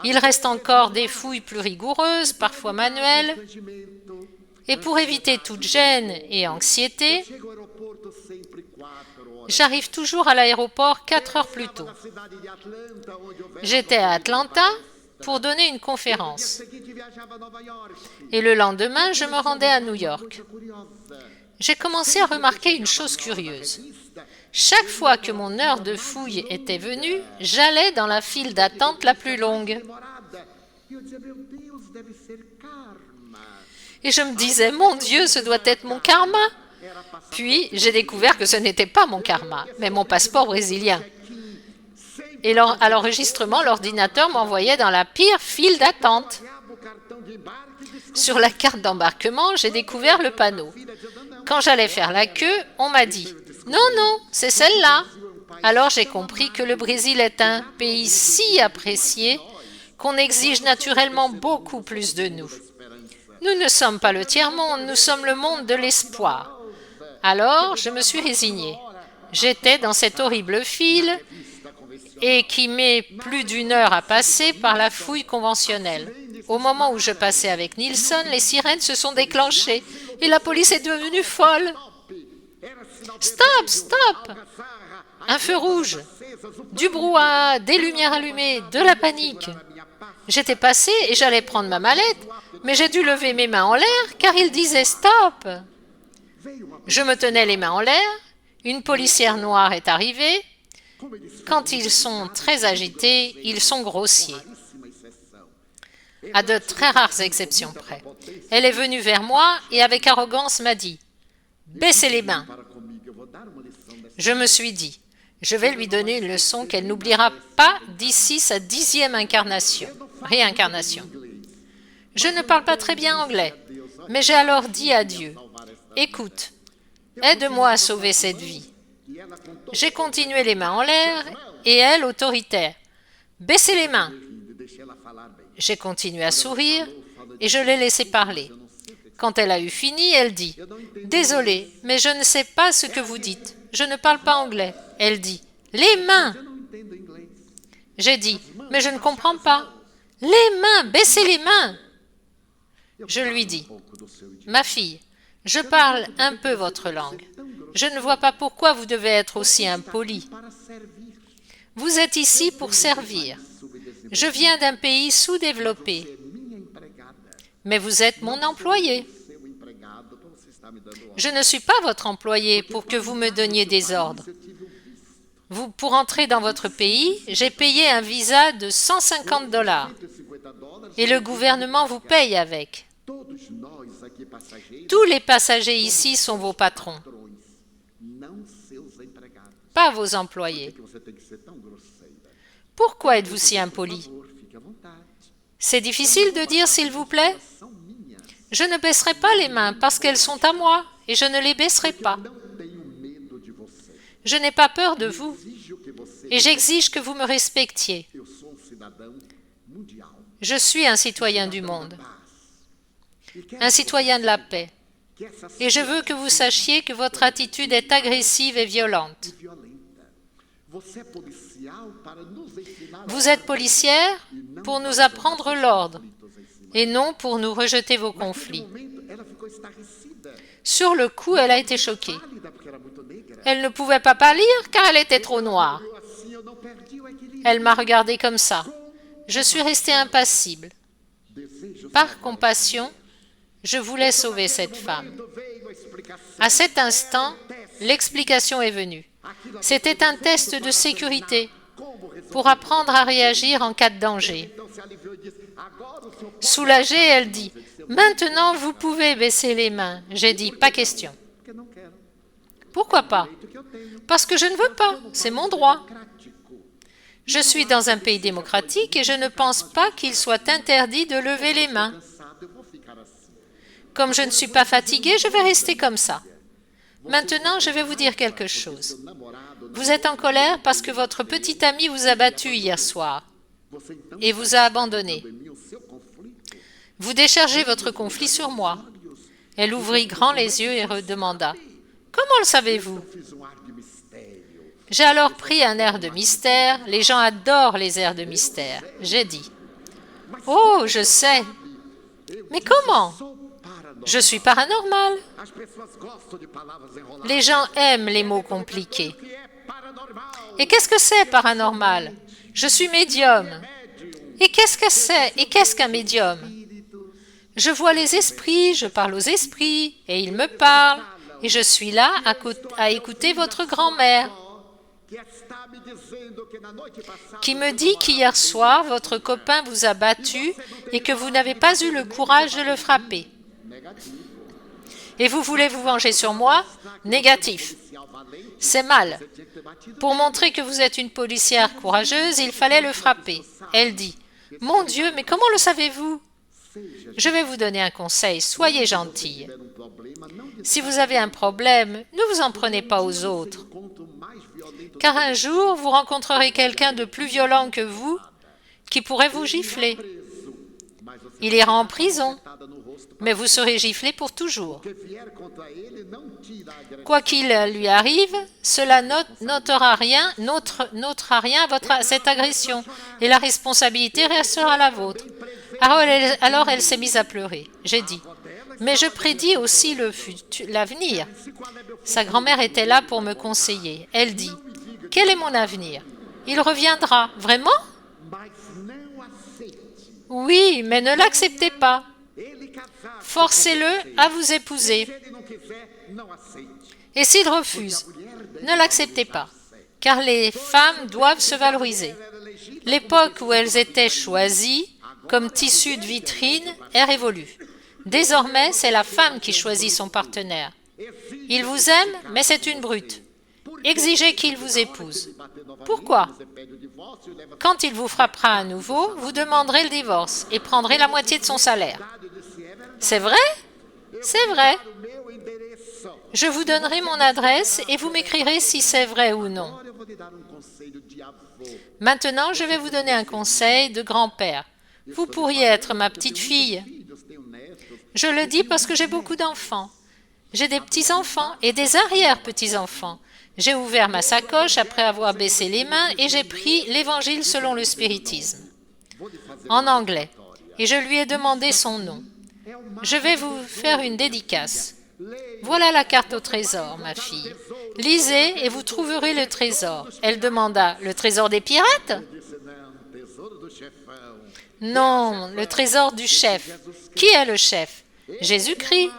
il reste encore des fouilles plus rigoureuses, parfois manuelles. Et pour éviter toute gêne et anxiété, j'arrive toujours à l'aéroport 4 heures plus tôt. J'étais à Atlanta pour donner une conférence. Et le lendemain, je me rendais à New York. J'ai commencé à remarquer une chose curieuse. Chaque fois que mon heure de fouille était venue, j'allais dans la file d'attente la plus longue. Et je me disais, mon Dieu, ce doit être mon karma. Puis, j'ai découvert que ce n'était pas mon karma, mais mon passeport brésilien. Et à l'enregistrement, l'ordinateur m'envoyait dans la pire file d'attente. Sur la carte d'embarquement, j'ai découvert le panneau. Quand j'allais faire la queue, on m'a dit « Non, non, c'est celle-là ». Alors j'ai compris que le Brésil est un pays si apprécié qu'on exige naturellement beaucoup plus de nous. Nous ne sommes pas le tiers-monde, nous sommes le monde de l'espoir. Alors, je me suis résignée. J'étais dans cette horrible file et qui met plus d'1 heure à passer par la fouille conventionnelle. Au moment où je passais avec Nilsson, les sirènes se sont déclenchées et la police est devenue folle. Stop, stop! Un feu rouge, du brouhaha, des lumières allumées, de la panique. J'étais passée et j'allais prendre ma mallette, mais j'ai dû lever mes mains en l'air car il disait stop. Je me tenais les mains en l'air, Une policière noire est arrivée. Como eles ficam Quand ils sont très agités, ils sont grossiers, raríssima exceção. à de très rares exceptions près. Elle est venue vers moi et avec arrogance m'a dit « Baissez les mains ». Para comigo, eu vou dar uma lição dessa. Je me suis dit « Je vais lui donner une leçon qu'elle n'oubliera pas d'ici sa 10e réincarnation. » Je ne parle pas très bien anglais, mais j'ai alors dit à Dieu « Écoute, aide-moi à sauver cette vie. » E ela contou J'ai continué les mains en l'air et elle, autoritaire. « Baissez les mains !» e deixei ela falar bem. J'ai continué à sourire et je l'ai laissé parler. Quand elle a eu fini, elle dit « Désolée, mais je ne sais pas ce que vous dites. Je ne parle pas anglais. » Elle dit « Les mains !» Eu não entendo inglês. J'ai dit « Mais je ne comprends pas. »« Les mains, baissez les mains !» Je lui dis Pouco do seu idioma. « Ma fille, je parle un peu votre langue. Je ne vois pas pourquoi vous devez être aussi impoli. Para servir. Vous êtes ici pour servir. Je viens d'un pays sous-développé, É minha empregada. mais vous êtes mon employé. Seu empregado, para você estar me dando ordem. Je ne suis pas votre employé pour que vous me donniez des ordres. Eu tive Pour entrer dans votre pays, j'ai payé un visa de 150 $. 150 dólares. Et le gouvernement vous paye avec. Todos nós aqui passageiros, Tous les passagers ici sont vos patrons, patrões, não seus empregados. pas vos employés. Que você tem que ser tão grosseira. Pourquoi êtes-vous si impoli? Por favor, fique à vontade. C'est difficile de dire s'il vous plaît? São minhas. Je ne baisserai pas les mains parce qu'elles sont à moi et je ne les baisserai pas. Não tenho medo de você. Je n'ai pas peur de vous Exijo que você. et j'exige que vous me respectiez. Eu sou cidadão mundial. Je suis un citoyen du monde, Paz. E quero un citoyen de la paix. que essa Et je veux que vous sachiez que votre attitude est agressive et violente. violenta. Você é policial para nos ensinar Vous êtes policière pour nous apprendre l'ordre et non pour nous rejeter vos conflits. No momento, ela ficou estarrecida, Sur le coup, elle a été choquée. pálida porque era muito negra. Elle ne pouvait pas pâlir car elle était trop noire. Eu assim eu não perdi o equilíbrio. Elle m'a regardée comme ça. Je suis restée impassible. Desejo Par compassion, je voulais sauver cette femme. veio a explicação. À cet instant, l'explication est venue. C'était un test de sécurité Como resolver? pour apprendre à réagir en cas de danger. Então se aliviou e disse: agora o senhor Soulagée, elle dit « Maintenant, vous pouvez baisser les mains. » J'ai dit « Pas question. porque não quero. » Pourquoi pas? O que eu tenho Parce que je ne veux pas. C'est mon droit. prático. Je suis dans un pays démocratique et je ne pense pas qu'il soit interdit de lever les mains. Cansado, eu vou ficar assim. Comme je ne suis pas fatiguée, je vais rester comme ça. Maintenant, je vais vous dire quelque chose. Namorado, Vous êtes en colère parce que votre petit ami vous a battu hier soir você então et vous a abandonné. em mim o seu conflito. Vous déchargez votre conflit sur moi. Elle ouvrit grand les yeux et redemanda « Comment le savez-vous » Fiz ar de mistério. J'ai alors pris un air de mystère. Les gens adorent les airs de mystère. J'ai dit « Oh, je sais. Mais comment? Sou paranormal. Je suis paranormal. As pessoas gostam de palavras enroladas. Les gens aiment les mots compliqués. Que é paranormal. Et qu'est-ce que c'est paranormal? Je suis médium. Et qu'est-ce que c'est? Et qu'est-ce qu'un médium? Je vois les esprits, je parle aux esprits, et ils me parlent, et je suis là à écouter votre grand-mère, Que está me dizendo que na noite passada qui me dit qu'hier soir, votre copain vous a battu et que vous n'avez pas eu le courage de le frapper. negativo. Et vous voulez vous venger sur moi? Négatif. Policial valente C'est mal. tinha que ter batido. Pour montrer que vous êtes une policière courageuse, il fallait le frapper. Elle dit « Mon Dieu, mais comment le savez-vous ?» Je vais vous donner un conseil, soyez gentille. Tiver problema, não Si vous avez un problème, ne vous en prenez pas aux autres, desconto mais violento. car un jour, vous rencontrerez quelqu'un de plus violent que vous qui pourrait vous gifler. Preso, mas você Il ira en prison, tada no rosto. mais vous serez giflé pour toujours. Que vier contra ele não tira a agressão. Quoi qu'il lui arrive, cela n'ôtera rien à cette agression, et la responsabilité restera la vôtre. Alors elle s'est mise à pleurer. J'ai dit, mais je prédis aussi l'avenir. Sa grand-mère était là pour me conseiller. Elle dit, quel est mon avenir? Il reviendra. Vraiment? Mas não aceite. Oui, mais ne l'acceptez pas. Ele casar. Forcez-le à vous épouser. Se ele não quiser, não aceite. Et s'il refuse? Mulher Ne l'acceptez pas, car les femmes doivent se valoriser. L'époque où elles étaient choisies comme tissu de vitrine est révolue. Désormais, c'est la femme qui choisit son partenaire. Il vous aime, mais c'est une brute. Exigez qu'il vous épouse. Pourquoi? Quand il vous frappera à nouveau, vous demanderez le divorce et prendrez la moitié de son salaire. C'est vrai? C'est vrai. Je vous donnerai mon adresse et vous m'écrirez si c'est vrai ou non. Maintenant, je vais vous donner un conseil de grand-père. Vous pourriez être ma petite fille. Je le dis parce que j'ai beaucoup d'enfants. J'ai des petits-enfants et des arrière-petits-enfants. J'ai ouvert ma sacoche après avoir baissé les mains et j'ai pris l'Évangile selon le spiritisme, en anglais, et je lui ai demandé son nom. Je vais vous faire une dédicace. Voilà la carte au trésor, ma fille. Lisez et vous trouverez le trésor. Elle demanda, le trésor des pirates? Non, le trésor du chef. Qui est le chef? Jésus-Christ.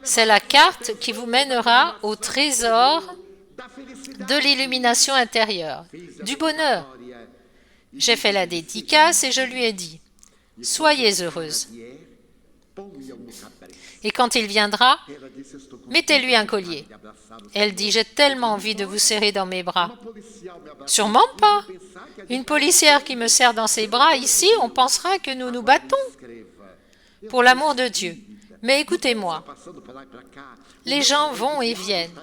C'est la carte qui vous mènera au trésor de l'illumination intérieure, du bonheur. J'ai fait la dédicace et je lui ai dit, « Soyez heureuse. » Et quand il viendra, mettez-lui un collier. Elle dit, « J'ai tellement envie de vous serrer dans mes bras. » Sûrement pas. Une policière qui me serre dans ses bras, ici, on pensera que nous nous battons. Pour l'amour de Dieu. Mais écoutez-moi, les gens vont et viennent.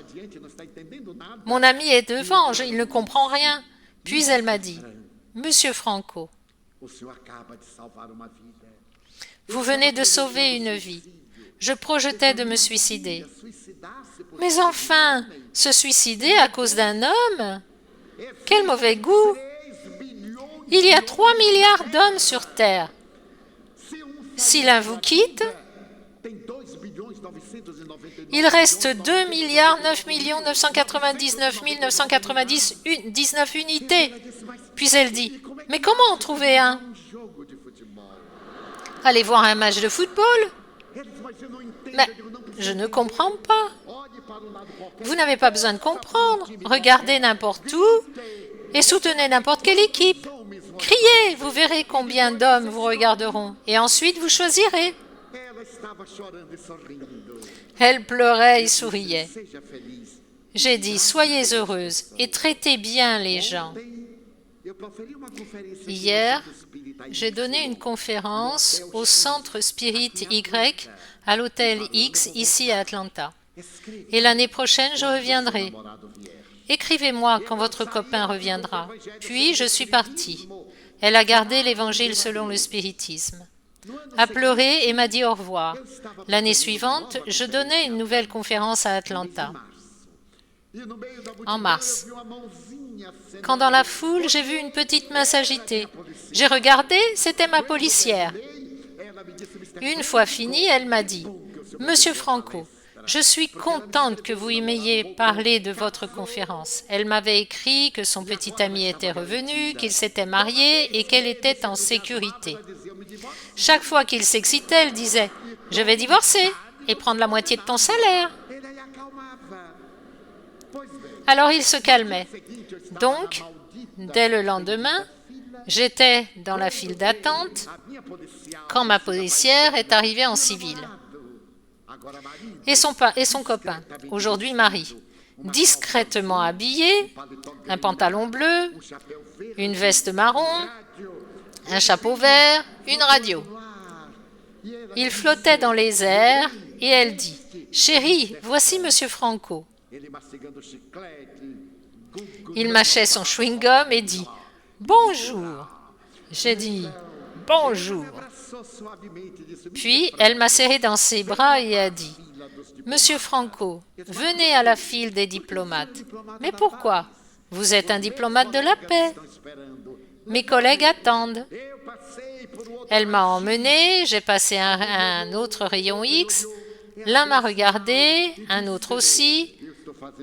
Mon ami est devant, il ne comprend rien. Puis elle m'a dit, « Monsieur Franco, vous venez de sauver une vie. Je projetais de me suicider. Mais enfin, se suicider à cause d'un homme? Quel mauvais goût! Il y a 3 milliards d'hommes sur Terre. Si l'un vous quitte, il reste 2 milliards 9 millions 999 999 unités. Puis elle dit, mais comment en trouver un? Allez voir un match de football? Mais je ne comprends pas. Vous n'avez pas besoin de comprendre. Regardez n'importe où et soutenez n'importe quelle équipe. Criez, vous verrez combien d'hommes vous regarderont. Et ensuite, vous choisirez. Elle pleurait et souriait. J'ai dit, soyez heureuse et traitez bien les gens. Hier, j'ai donné une conférence au Centre Spirit Y à l'Hôtel X, ici à Atlanta. Et l'année prochaine, je reviendrai. Écrivez-moi quand votre copain reviendra. Puis, je suis partie. Elle a gardé l'Évangile selon le spiritisme, a pleuré et m'a dit au revoir. L'année suivante, je donnais une nouvelle conférence à Atlanta, en mars. Quand dans la foule, j'ai vu une petite main s'agiter. J'ai regardé, c'était ma policière. Une fois fini, elle m'a dit, « Monsieur Franco, je suis contente que vous m'ayez parlé de votre conférence. » Elle m'avait écrit que son petit ami était revenu, qu'il s'était marié et qu'elle était en sécurité. Chaque fois qu'il s'excitait, elle disait « Je vais divorcer et prendre la moitié de ton salaire. » Alors il se calmait. Donc, dès le lendemain, j'étais dans la file d'attente quand ma policière est arrivée en civil. Et son copain, aujourd'hui mari, discrètement habillé, un pantalon bleu, une veste marron, un chapeau vert, une radio. Il flottait dans les airs et elle dit « Chérie, voici Monsieur Franco. » Il mâchait son chewing-gum et dit « Bonjour ». J'ai dit « Bonjour ». Puis elle m'a serré dans ses bras et a dit « Monsieur Franco, venez à la file des diplomates. » « Mais pourquoi? Vous êtes un diplomate de la paix. Mes collègues attendent. » Elle m'a emmené, j'ai passé un autre rayon X. L'un m'a regardé, un autre aussi.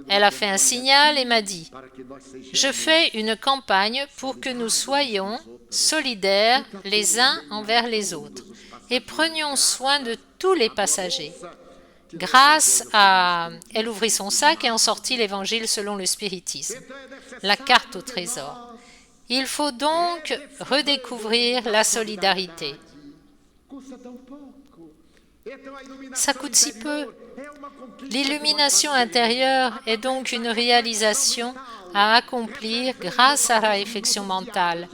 Elle a fait un signal et m'a dit « Je fais une campagne pour que nous soyons solidaires les uns envers les autres et prenions soin de tous les passagers. Elle ouvrit son sac et en sortit l'Évangile selon le spiritisme, la carte au trésor. Il faut donc redécouvrir la solidarité. Ça coûte si peu. L'illumination intérieure est donc une réalisation à accomplir grâce à la réflexion mentale.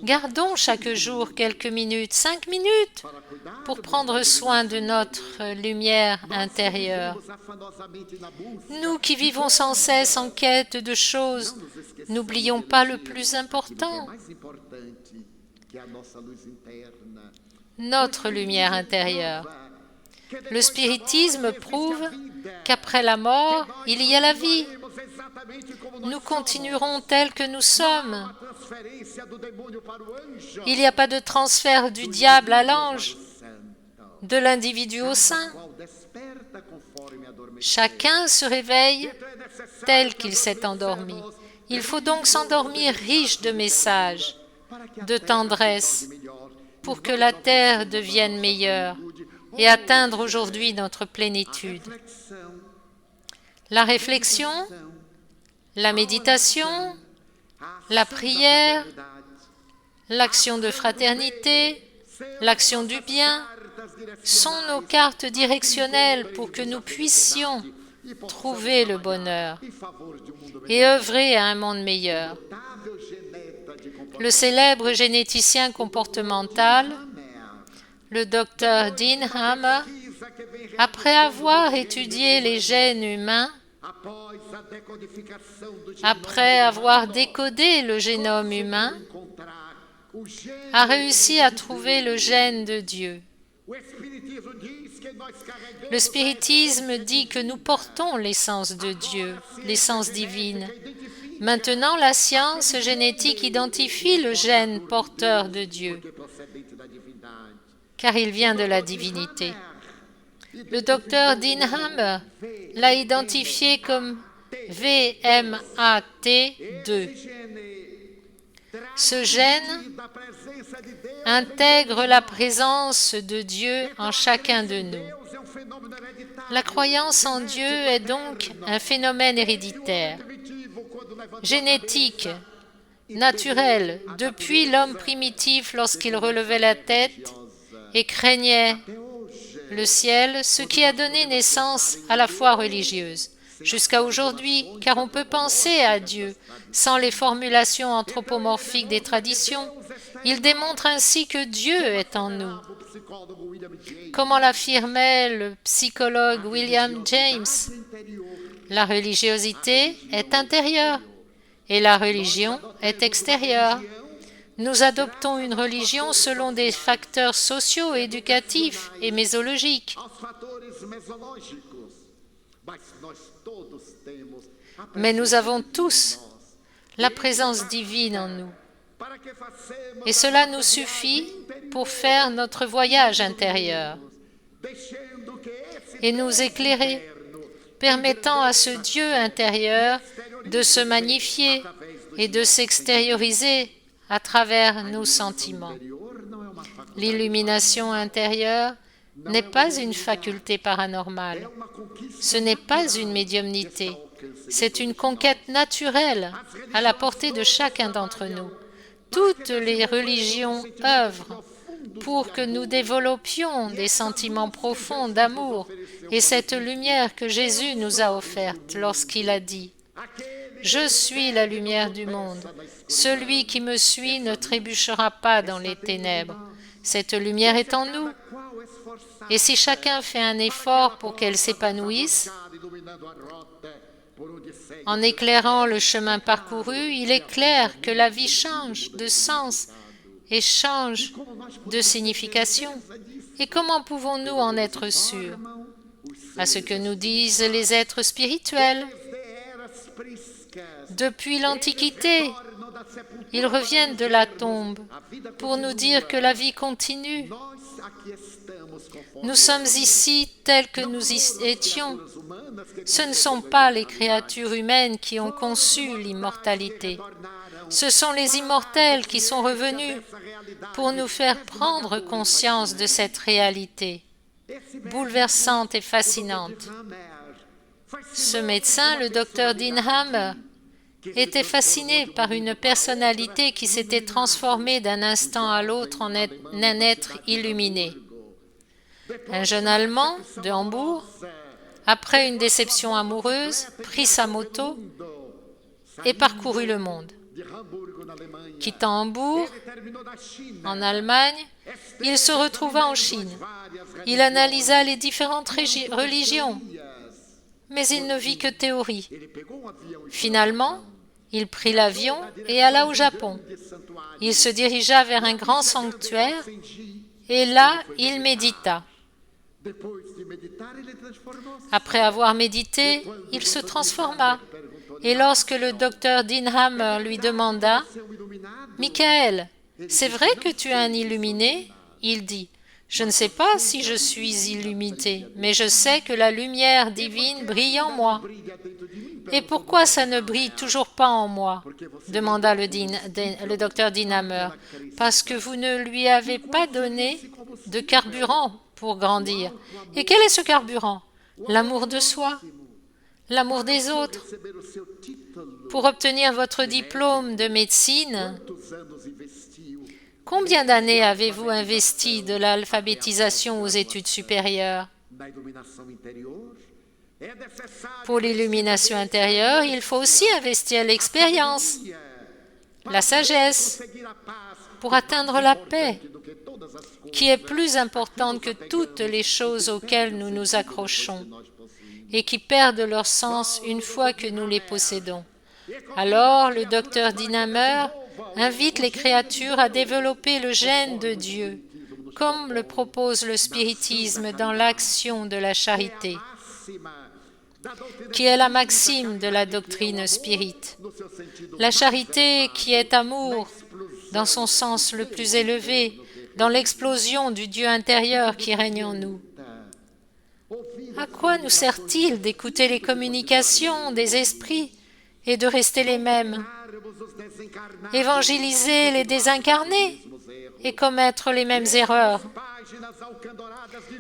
Gardons chaque jour quelques minutes, 5 minutes, pour prendre soin de notre lumière intérieure. Nous qui vivons sans cesse en quête de choses, n'oublions pas le plus important, notre lumière intérieure. Le spiritisme prouve qu'après la mort, il y a la vie. Nous continuerons tels que nous sommes. Il n'y a pas de transfert du diable à l'ange, de l'individu au saint. Chacun se réveille tel qu'il s'est endormi. Il faut donc s'endormir riche de messages, de tendresse, pour que la terre devienne meilleure et atteindre aujourd'hui notre plénitude. La réflexion, la méditation, la prière, l'action de fraternité, l'action du bien sont nos cartes directionnelles pour que nous puissions trouver le bonheur et œuvrer à un monde meilleur. Le célèbre généticien comportemental, le docteur Dean Hammer, après avoir étudié les gènes humains, après avoir décodé le génome humain, a réussi à trouver le gène de Dieu. Le spiritisme dit que nous portons l'essence de Dieu, l'essence divine. Maintenant, la science génétique identifie le gène porteur de Dieu, car il vient de la divinité. Le docteur Dean Hammer l'a identifié comme VMAT2. Ce gène intègre la présence de Dieu en chacun de nous. La croyance en Dieu est donc un phénomène héréditaire, génétique, naturel, depuis l'homme primitif lorsqu'il relevait la tête et craignait le ciel, ce qui a donné naissance à la foi religieuse, jusqu'à aujourd'hui, car on peut penser à Dieu sans les formulations anthropomorphiques des traditions. Il démontre ainsi que Dieu est en nous. Comment l'affirmait le psychologue William James, la religiosité est intérieure et la religion est extérieure. Nous adoptons une religion selon des facteurs sociaux, éducatifs et mésologiques. Mais nous avons tous la présence divine en nous. Et cela nous suffit pour faire notre voyage intérieur et nous éclairer, permettant à ce Dieu intérieur de se magnifier et de s'extérioriser à travers nos sentiments. L'illumination intérieure n'est pas une faculté paranormale. Ce n'est pas une médiumnité. C'est une conquête naturelle à la portée de chacun d'entre nous. Toutes les religions œuvrent pour que nous développions des sentiments profonds d'amour et cette lumière que Jésus nous a offerte lorsqu'il a dit « Je suis la lumière du monde. Celui qui me suit ne trébuchera pas dans les ténèbres. » Cette lumière est en nous. Et si chacun fait un effort pour qu'elle s'épanouisse, en éclairant le chemin parcouru, il est clair que la vie change de sens et change de signification. Et comment pouvons-nous en être sûrs? À ce que nous disent les êtres spirituels. Depuis l'Antiquité, ils reviennent de la tombe pour nous dire que la vie continue. Nous sommes ici tels que nous y étions. Ce ne sont pas les créatures humaines qui ont conçu l'immortalité. Ce sont les immortels qui sont revenus pour nous faire prendre conscience de cette réalité. bouleversante et fascinante. Ce médecin, le docteur Dinhammer, était fasciné par une personnalité qui s'était transformée d'un instant à l'autre en un être illuminé. Un jeune Allemand de Hambourg, après une déception amoureuse, prit sa moto et parcourut le monde. Quittant Hambourg, en Allemagne, il se retrouva en Chine. Il analysa les différentes religions, mais il ne vit que théorie. Finalement, il prit l'avion et alla au Japon. Il se dirigea vers un grand sanctuaire et là, il médita. Après avoir médité, il se transforma. Et lorsque le docteur Dinhammer lui demanda « Michael, c'est vrai que tu es un illuminé ?» Il dit « Je ne sais pas si je suis illuminé, mais je sais que la lumière divine brille en moi. » « Et pourquoi ça ne brille toujours pas en moi ?» demanda le docteur Dinhammer. « Parce que vous ne lui avez pas donné de carburant pour grandir. Et quel est ce carburant? L'amour de soi, l'amour des autres. Pour obtenir votre diplôme de médecine, combien d'années avez-vous investi de l'alphabétisation aux études supérieures? Pour l'illumination intérieure, il faut aussi investir l'expérience, la sagesse, pour atteindre la paix, qui est plus importante que toutes les choses auxquelles nous nous accrochons et qui perdent leur sens une fois que nous les possédons. Alors, le docteur Dinhammer invite les créatures à développer le gène de Dieu, comme le propose le spiritisme dans l'action de la charité, qui est la maxime de la doctrine spirite. La charité qui est amour, dans son sens le plus élevé, dans l'explosion du Dieu intérieur qui règne en nous. À quoi nous sert-il d'écouter les communications des esprits et de rester les mêmes? Évangéliser les désincarnés et commettre les mêmes erreurs.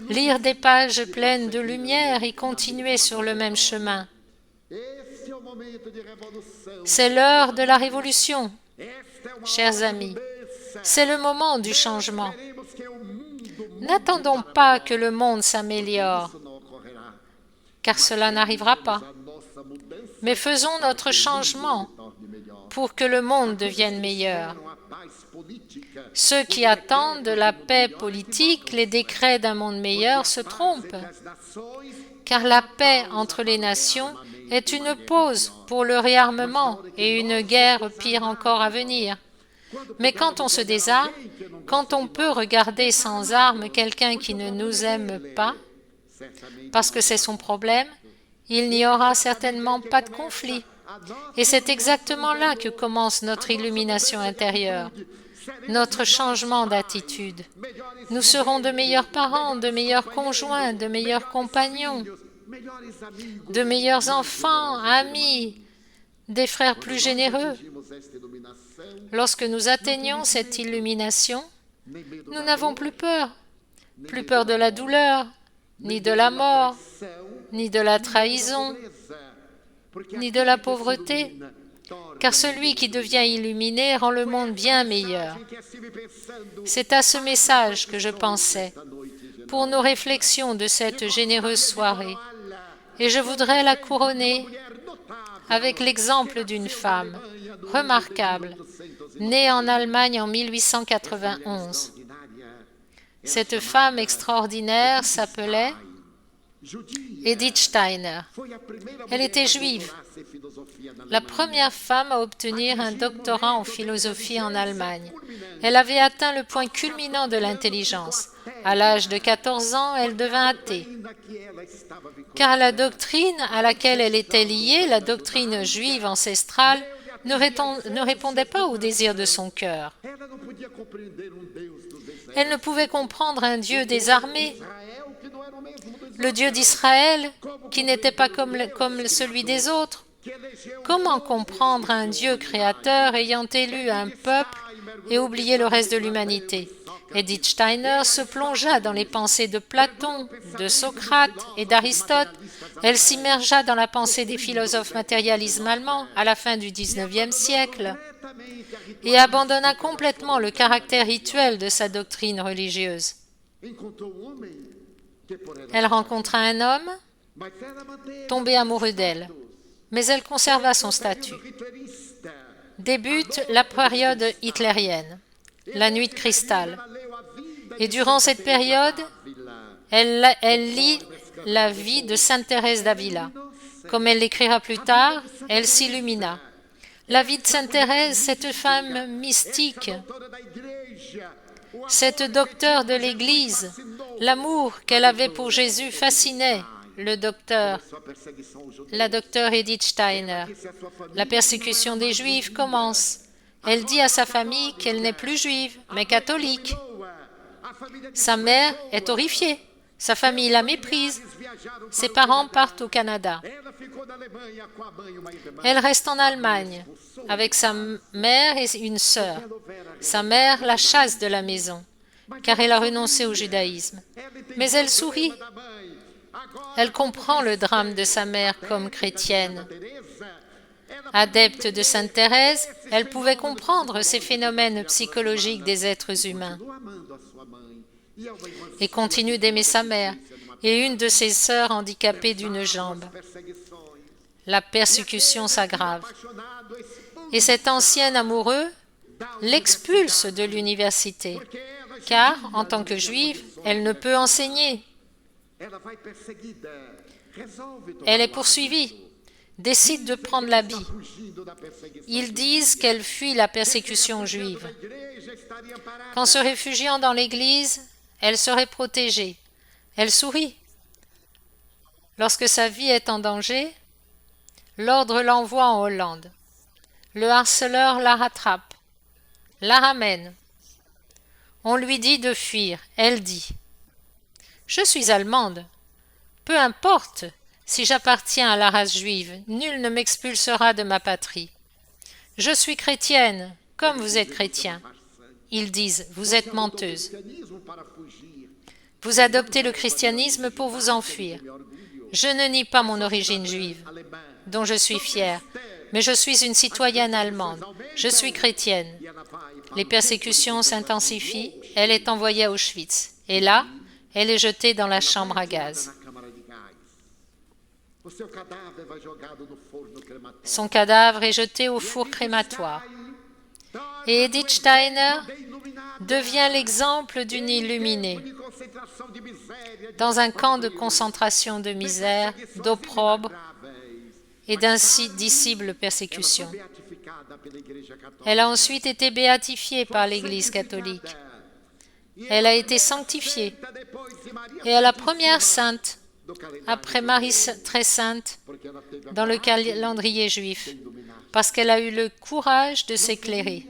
Lire des pages pleines de lumière et continuer sur le même chemin. C'est l'heure de la révolution, chers amis. C'est le moment du changement. N'attendons pas que le monde s'améliore, car cela n'arrivera pas. Mais faisons notre changement pour que le monde devienne meilleur. Ceux qui attendent de la paix politique, les décrets d'un monde meilleur se trompent, car la paix entre les nations est une pause pour le réarmement et une guerre pire encore à venir. Mais quand on se désarme, quand on peut regarder sans armes quelqu'un qui ne nous aime pas, parce que c'est son problème, il n'y aura certainement pas de conflit. Et c'est exactement là que commence notre illumination intérieure, notre changement d'attitude. Nous serons de meilleurs parents, de meilleurs conjoints, de meilleurs compagnons, de meilleurs enfants, amis, des frères plus généreux. Lorsque nous atteignons cette illumination, nous n'avons plus peur de la douleur, ni de la mort, ni de la trahison, ni de la pauvreté, car celui qui devient illuminé rend le monde bien meilleur. C'est à ce message que je pensais pour nos réflexions de cette généreuse soirée, et je voudrais la couronner avec l'exemple d'une femme remarquable, née en Allemagne en 1891. Cette femme extraordinaire s'appelait Edith Steiner. Elle était juive, la première femme à obtenir un doctorat en philosophie en Allemagne. Elle avait atteint le point culminant de l'intelligence. À l'âge de 14 ans, elle devint athée, car la doctrine à laquelle elle était liée, la doctrine juive ancestrale, ne répondait pas au désir de son cœur. Elle ne pouvait comprendre un Dieu des armées, le Dieu d'Israël, qui n'était pas comme celui des autres. Comment comprendre un Dieu créateur ayant élu un peuple et oublier le reste de l'humanité. Edith Steiner se plongea dans les pensées de Platon, de Socrate et d'Aristote. Elle s'immergea dans la pensée des philosophes matérialisme allemands à la fin du XIXe siècle et abandonna complètement le caractère rituel de sa doctrine religieuse. Elle rencontra un homme tombé amoureux d'elle, mais elle conserva son statut. Débute la période hitlérienne, la nuit de cristal. Et durant cette période, elle lit la vie de Sainte Thérèse d'Avila. Comme elle l'écrira plus tard, elle s'illumina. La vie de Sainte Thérèse, cette femme mystique, cette docteure de l'Église, l'amour qu'elle avait pour Jésus fascinait la docteure Edith Steiner. La persécution des Juifs commence. Elle dit à sa famille qu'elle n'est plus juive, mais catholique. Sa mère est horrifiée. Sa famille la méprise. Ses parents partent au Canada. Elle reste en Allemagne avec sa mère et une sœur. Sa mère la chasse de la maison, car elle a renoncé au judaïsme. Mais elle sourit. Elle comprend le drame de sa mère comme chrétienne. Adepte de Sainte Thérèse, elle pouvait comprendre ces phénomènes psychologiques des êtres humains et continue d'aimer sa mère et une de ses sœurs handicapée d'une jambe. La persécution s'aggrave et cet ancien amoureux l'expulse de l'université car, en tant que juive, elle ne peut enseigner. Elle est poursuivie, décide de prendre l'habit. Ils disent qu'elle fuit la persécution juive. Qu'en se réfugiant dans l'Église, elle serait protégée. Elle sourit. Lorsque sa vie est en danger, l'ordre l'envoie en Hollande. Le harceleur la rattrape, la ramène. On lui dit de fuir. Elle dit « Je suis allemande. Peu importe si j'appartiens à la race juive, nul ne m'expulsera de ma patrie. Je suis chrétienne, comme vous êtes chrétien. » Ils disent « Vous êtes menteuse. Vous adoptez le christianisme pour vous enfuir. Je ne nie pas mon origine juive, dont je suis fière, mais je suis une citoyenne allemande. Je suis chrétienne. » Les persécutions s'intensifient, elle est envoyée à Auschwitz. Et là, elle est jetée dans la chambre à gaz. Son cadavre est jeté au four crématoire. Et Edith Steiner devient l'exemple d'une illuminée dans un camp de concentration de misère, d'opprobre et d'indicible persécution. Elle a ensuite été béatifiée par l'Église catholique. Elle a été sanctifiée et est la première sainte, après Marie très sainte, dans le calendrier juif, parce qu'elle a eu le courage de s'éclairer.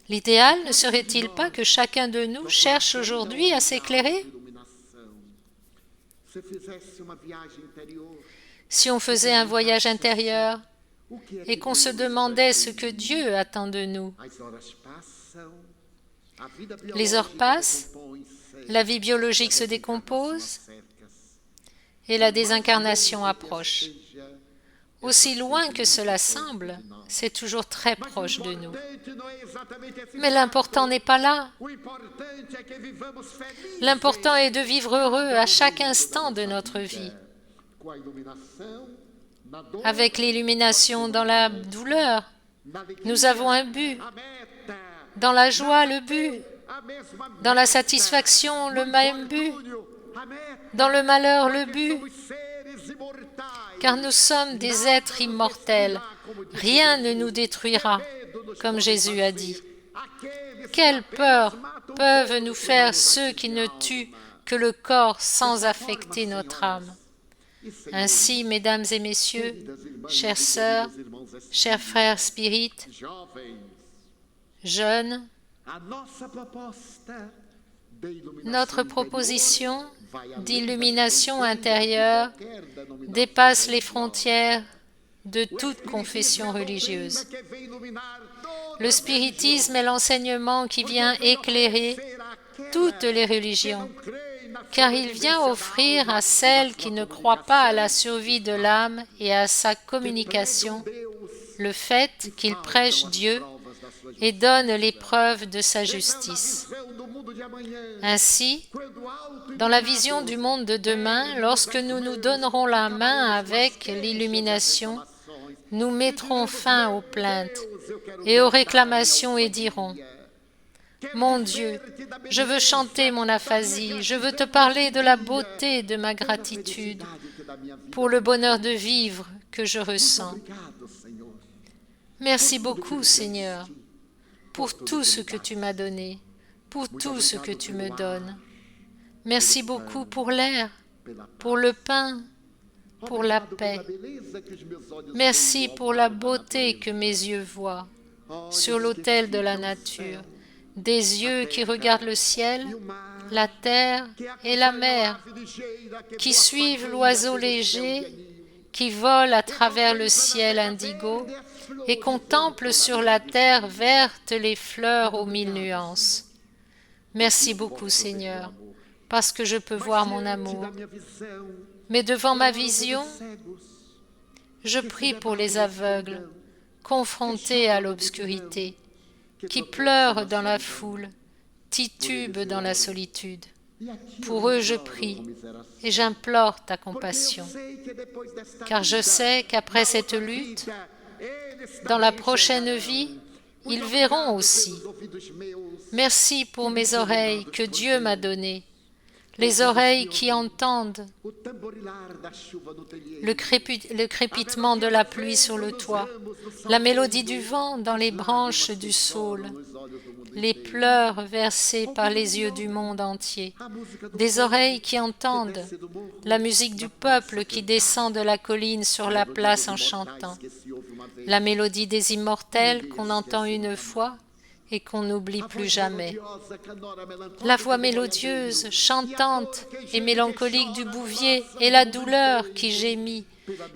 L'idéal ne serait-il pas que chacun de nous cherche aujourd'hui à s'éclairer? Si on faisait un voyage intérieur et qu'on se demandait ce que Dieu attend de nous. Les heures passent, la vie biologique se décompose et la désincarnation approche. Aussi loin que cela semble, c'est toujours très proche de nous. Mais l'important n'est pas là. L'important est de vivre heureux à chaque instant de notre vie. Avec l'illumination dans la douleur, nous avons un but. Dans la joie, le but. Dans la satisfaction, le même but. Dans le malheur, le but. Car nous sommes des êtres immortels. Rien ne nous détruira, comme Jésus a dit. Quelle peur peuvent nous faire ceux qui ne tuent que le corps sans affecter notre âme? Ainsi, mesdames et messieurs, chères sœurs, chers frères spirites, jeunes, notre proposition d'illumination intérieure dépasse les frontières de toute confession religieuse. Le spiritisme est l'enseignement qui vient éclairer toutes les religions, car il vient offrir à celles qui ne croient pas à la survie de l'âme et à sa communication le fait qu'il prêche Dieu et donne les preuves de sa justice. Ainsi, dans la vision du monde de demain, lorsque nous nous donnerons la main avec l'illumination, nous mettrons fin aux plaintes et aux réclamations et dirons « Mon Dieu, je veux chanter mon aphasie, je veux te parler de la beauté de ma gratitude pour le bonheur de vivre que je ressens. Merci beaucoup, Seigneur, pour tout ce que tu m'as donné, pour tout ce que tu me donnes. Merci beaucoup pour l'air, pour le pain, pour la paix. Merci pour la beauté que mes yeux voient sur l'autel de la nature, des yeux qui regardent le ciel, la terre et la mer, qui suivent l'oiseau léger qui vole à travers le ciel indigo et contemple sur la terre verte les fleurs aux mille nuances. Merci beaucoup, Seigneur, parce que je peux voir mon amour. Mais devant ma vision, je prie pour les aveugles, confrontés à l'obscurité, qui pleurent dans la foule, titubent dans la solitude. Pour eux je prie et j'implore ta compassion, car je sais qu'après cette lutte, dans la prochaine vie, ils verront aussi. Merci pour mes oreilles que Dieu m'a données, les oreilles qui entendent le crépitement de la pluie sur le toit, la mélodie du vent dans les branches du saule, les pleurs versés par les yeux du monde entier, des oreilles qui entendent la musique du peuple qui descend de la colline sur la place en chantant, la mélodie des immortels qu'on entend une fois et qu'on n'oublie plus jamais. La voix mélodieuse, chantante et mélancolique du bouvier et la douleur qui gémit,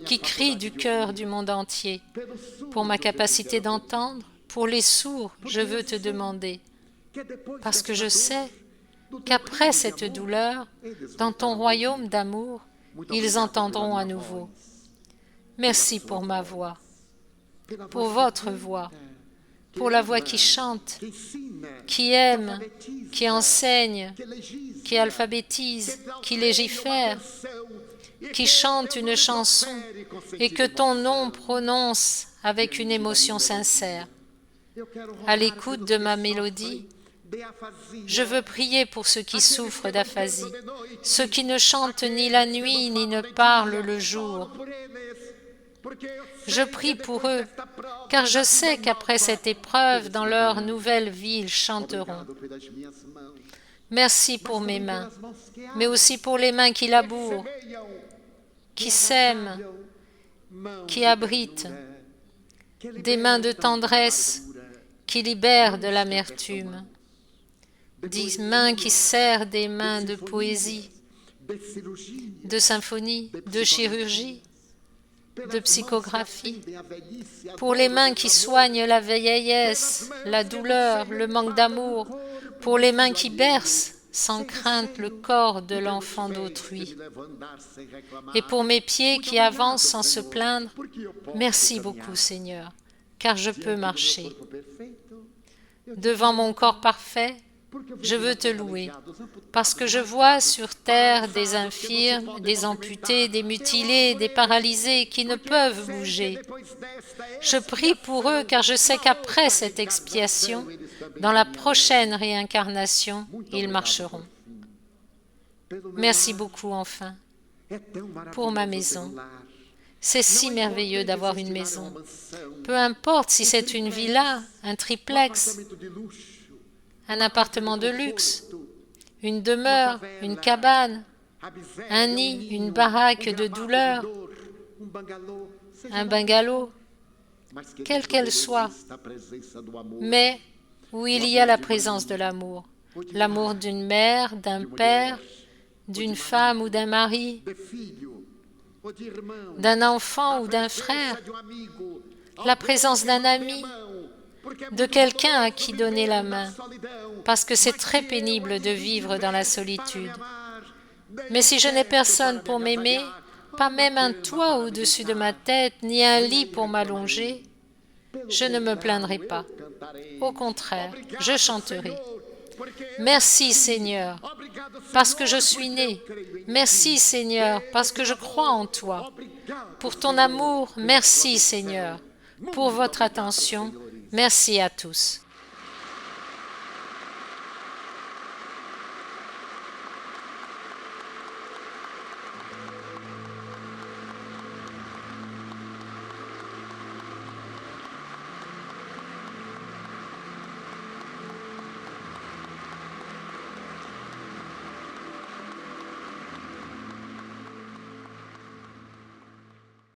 qui crie du cœur du monde entier. Pour ma capacité d'entendre, pour les sourds, je veux te demander, parce que je sais qu'après cette douleur, dans ton royaume d'amour, ils entendront à nouveau. Merci pour ma voix, pour votre voix, pour la voix qui chante, qui aime, qui enseigne, qui alphabétise, qui légifère, qui chante une chanson et que ton nom prononce avec une émotion sincère. À l'écoute de ma mélodie, je veux prier pour ceux qui souffrent d'aphasie, ceux qui ne chantent ni la nuit ni ne parlent le jour. Je prie pour eux, car je sais qu'après cette épreuve, dans leur nouvelle vie, ils chanteront. Merci pour mes mains, mais aussi pour les mains qui labourent, qui sèment, qui abritent, des mains de tendresse qui libèrent de l'amertume, des mains qui serrent des mains de poésie, de symphonie, de chirurgie, de psychographie, pour les mains qui soignent la vieillesse, la douleur, le manque d'amour, pour les mains qui bercent sans crainte le corps de l'enfant d'autrui, et pour mes pieds qui avancent sans se plaindre, merci beaucoup Seigneur, car je peux marcher. Devant mon corps parfait, je veux te louer, parce que je vois sur terre des infirmes, des amputés, des mutilés, des paralysés qui ne peuvent bouger. Je prie pour eux car je sais qu'après cette expiation, dans la prochaine réincarnation, ils marcheront. Merci beaucoup enfin pour ma maison. C'est si merveilleux d'avoir une maison. Peu importe si c'est une villa, un triplex, un appartement de luxe, une demeure, une cabane, un nid, une baraque de douleur, un bungalow, quelle qu'elle soit, mais où il y a la présence de l'amour, l'amour d'une mère, d'un père, d'une femme ou d'un mari, d'un enfant ou d'un frère, la présence d'un ami, de quelqu'un à qui donner la main, parce que c'est très pénible de vivre dans la solitude. Mais si je n'ai personne pour m'aimer, pas même un toit au-dessus de ma tête, ni un lit pour m'allonger, je ne me plaindrai pas. Au contraire, je chanterai. Merci Seigneur, parce que je suis né. Merci Seigneur, parce que je crois en toi. Pour ton amour, merci Seigneur. Pour votre attention, merci à tous.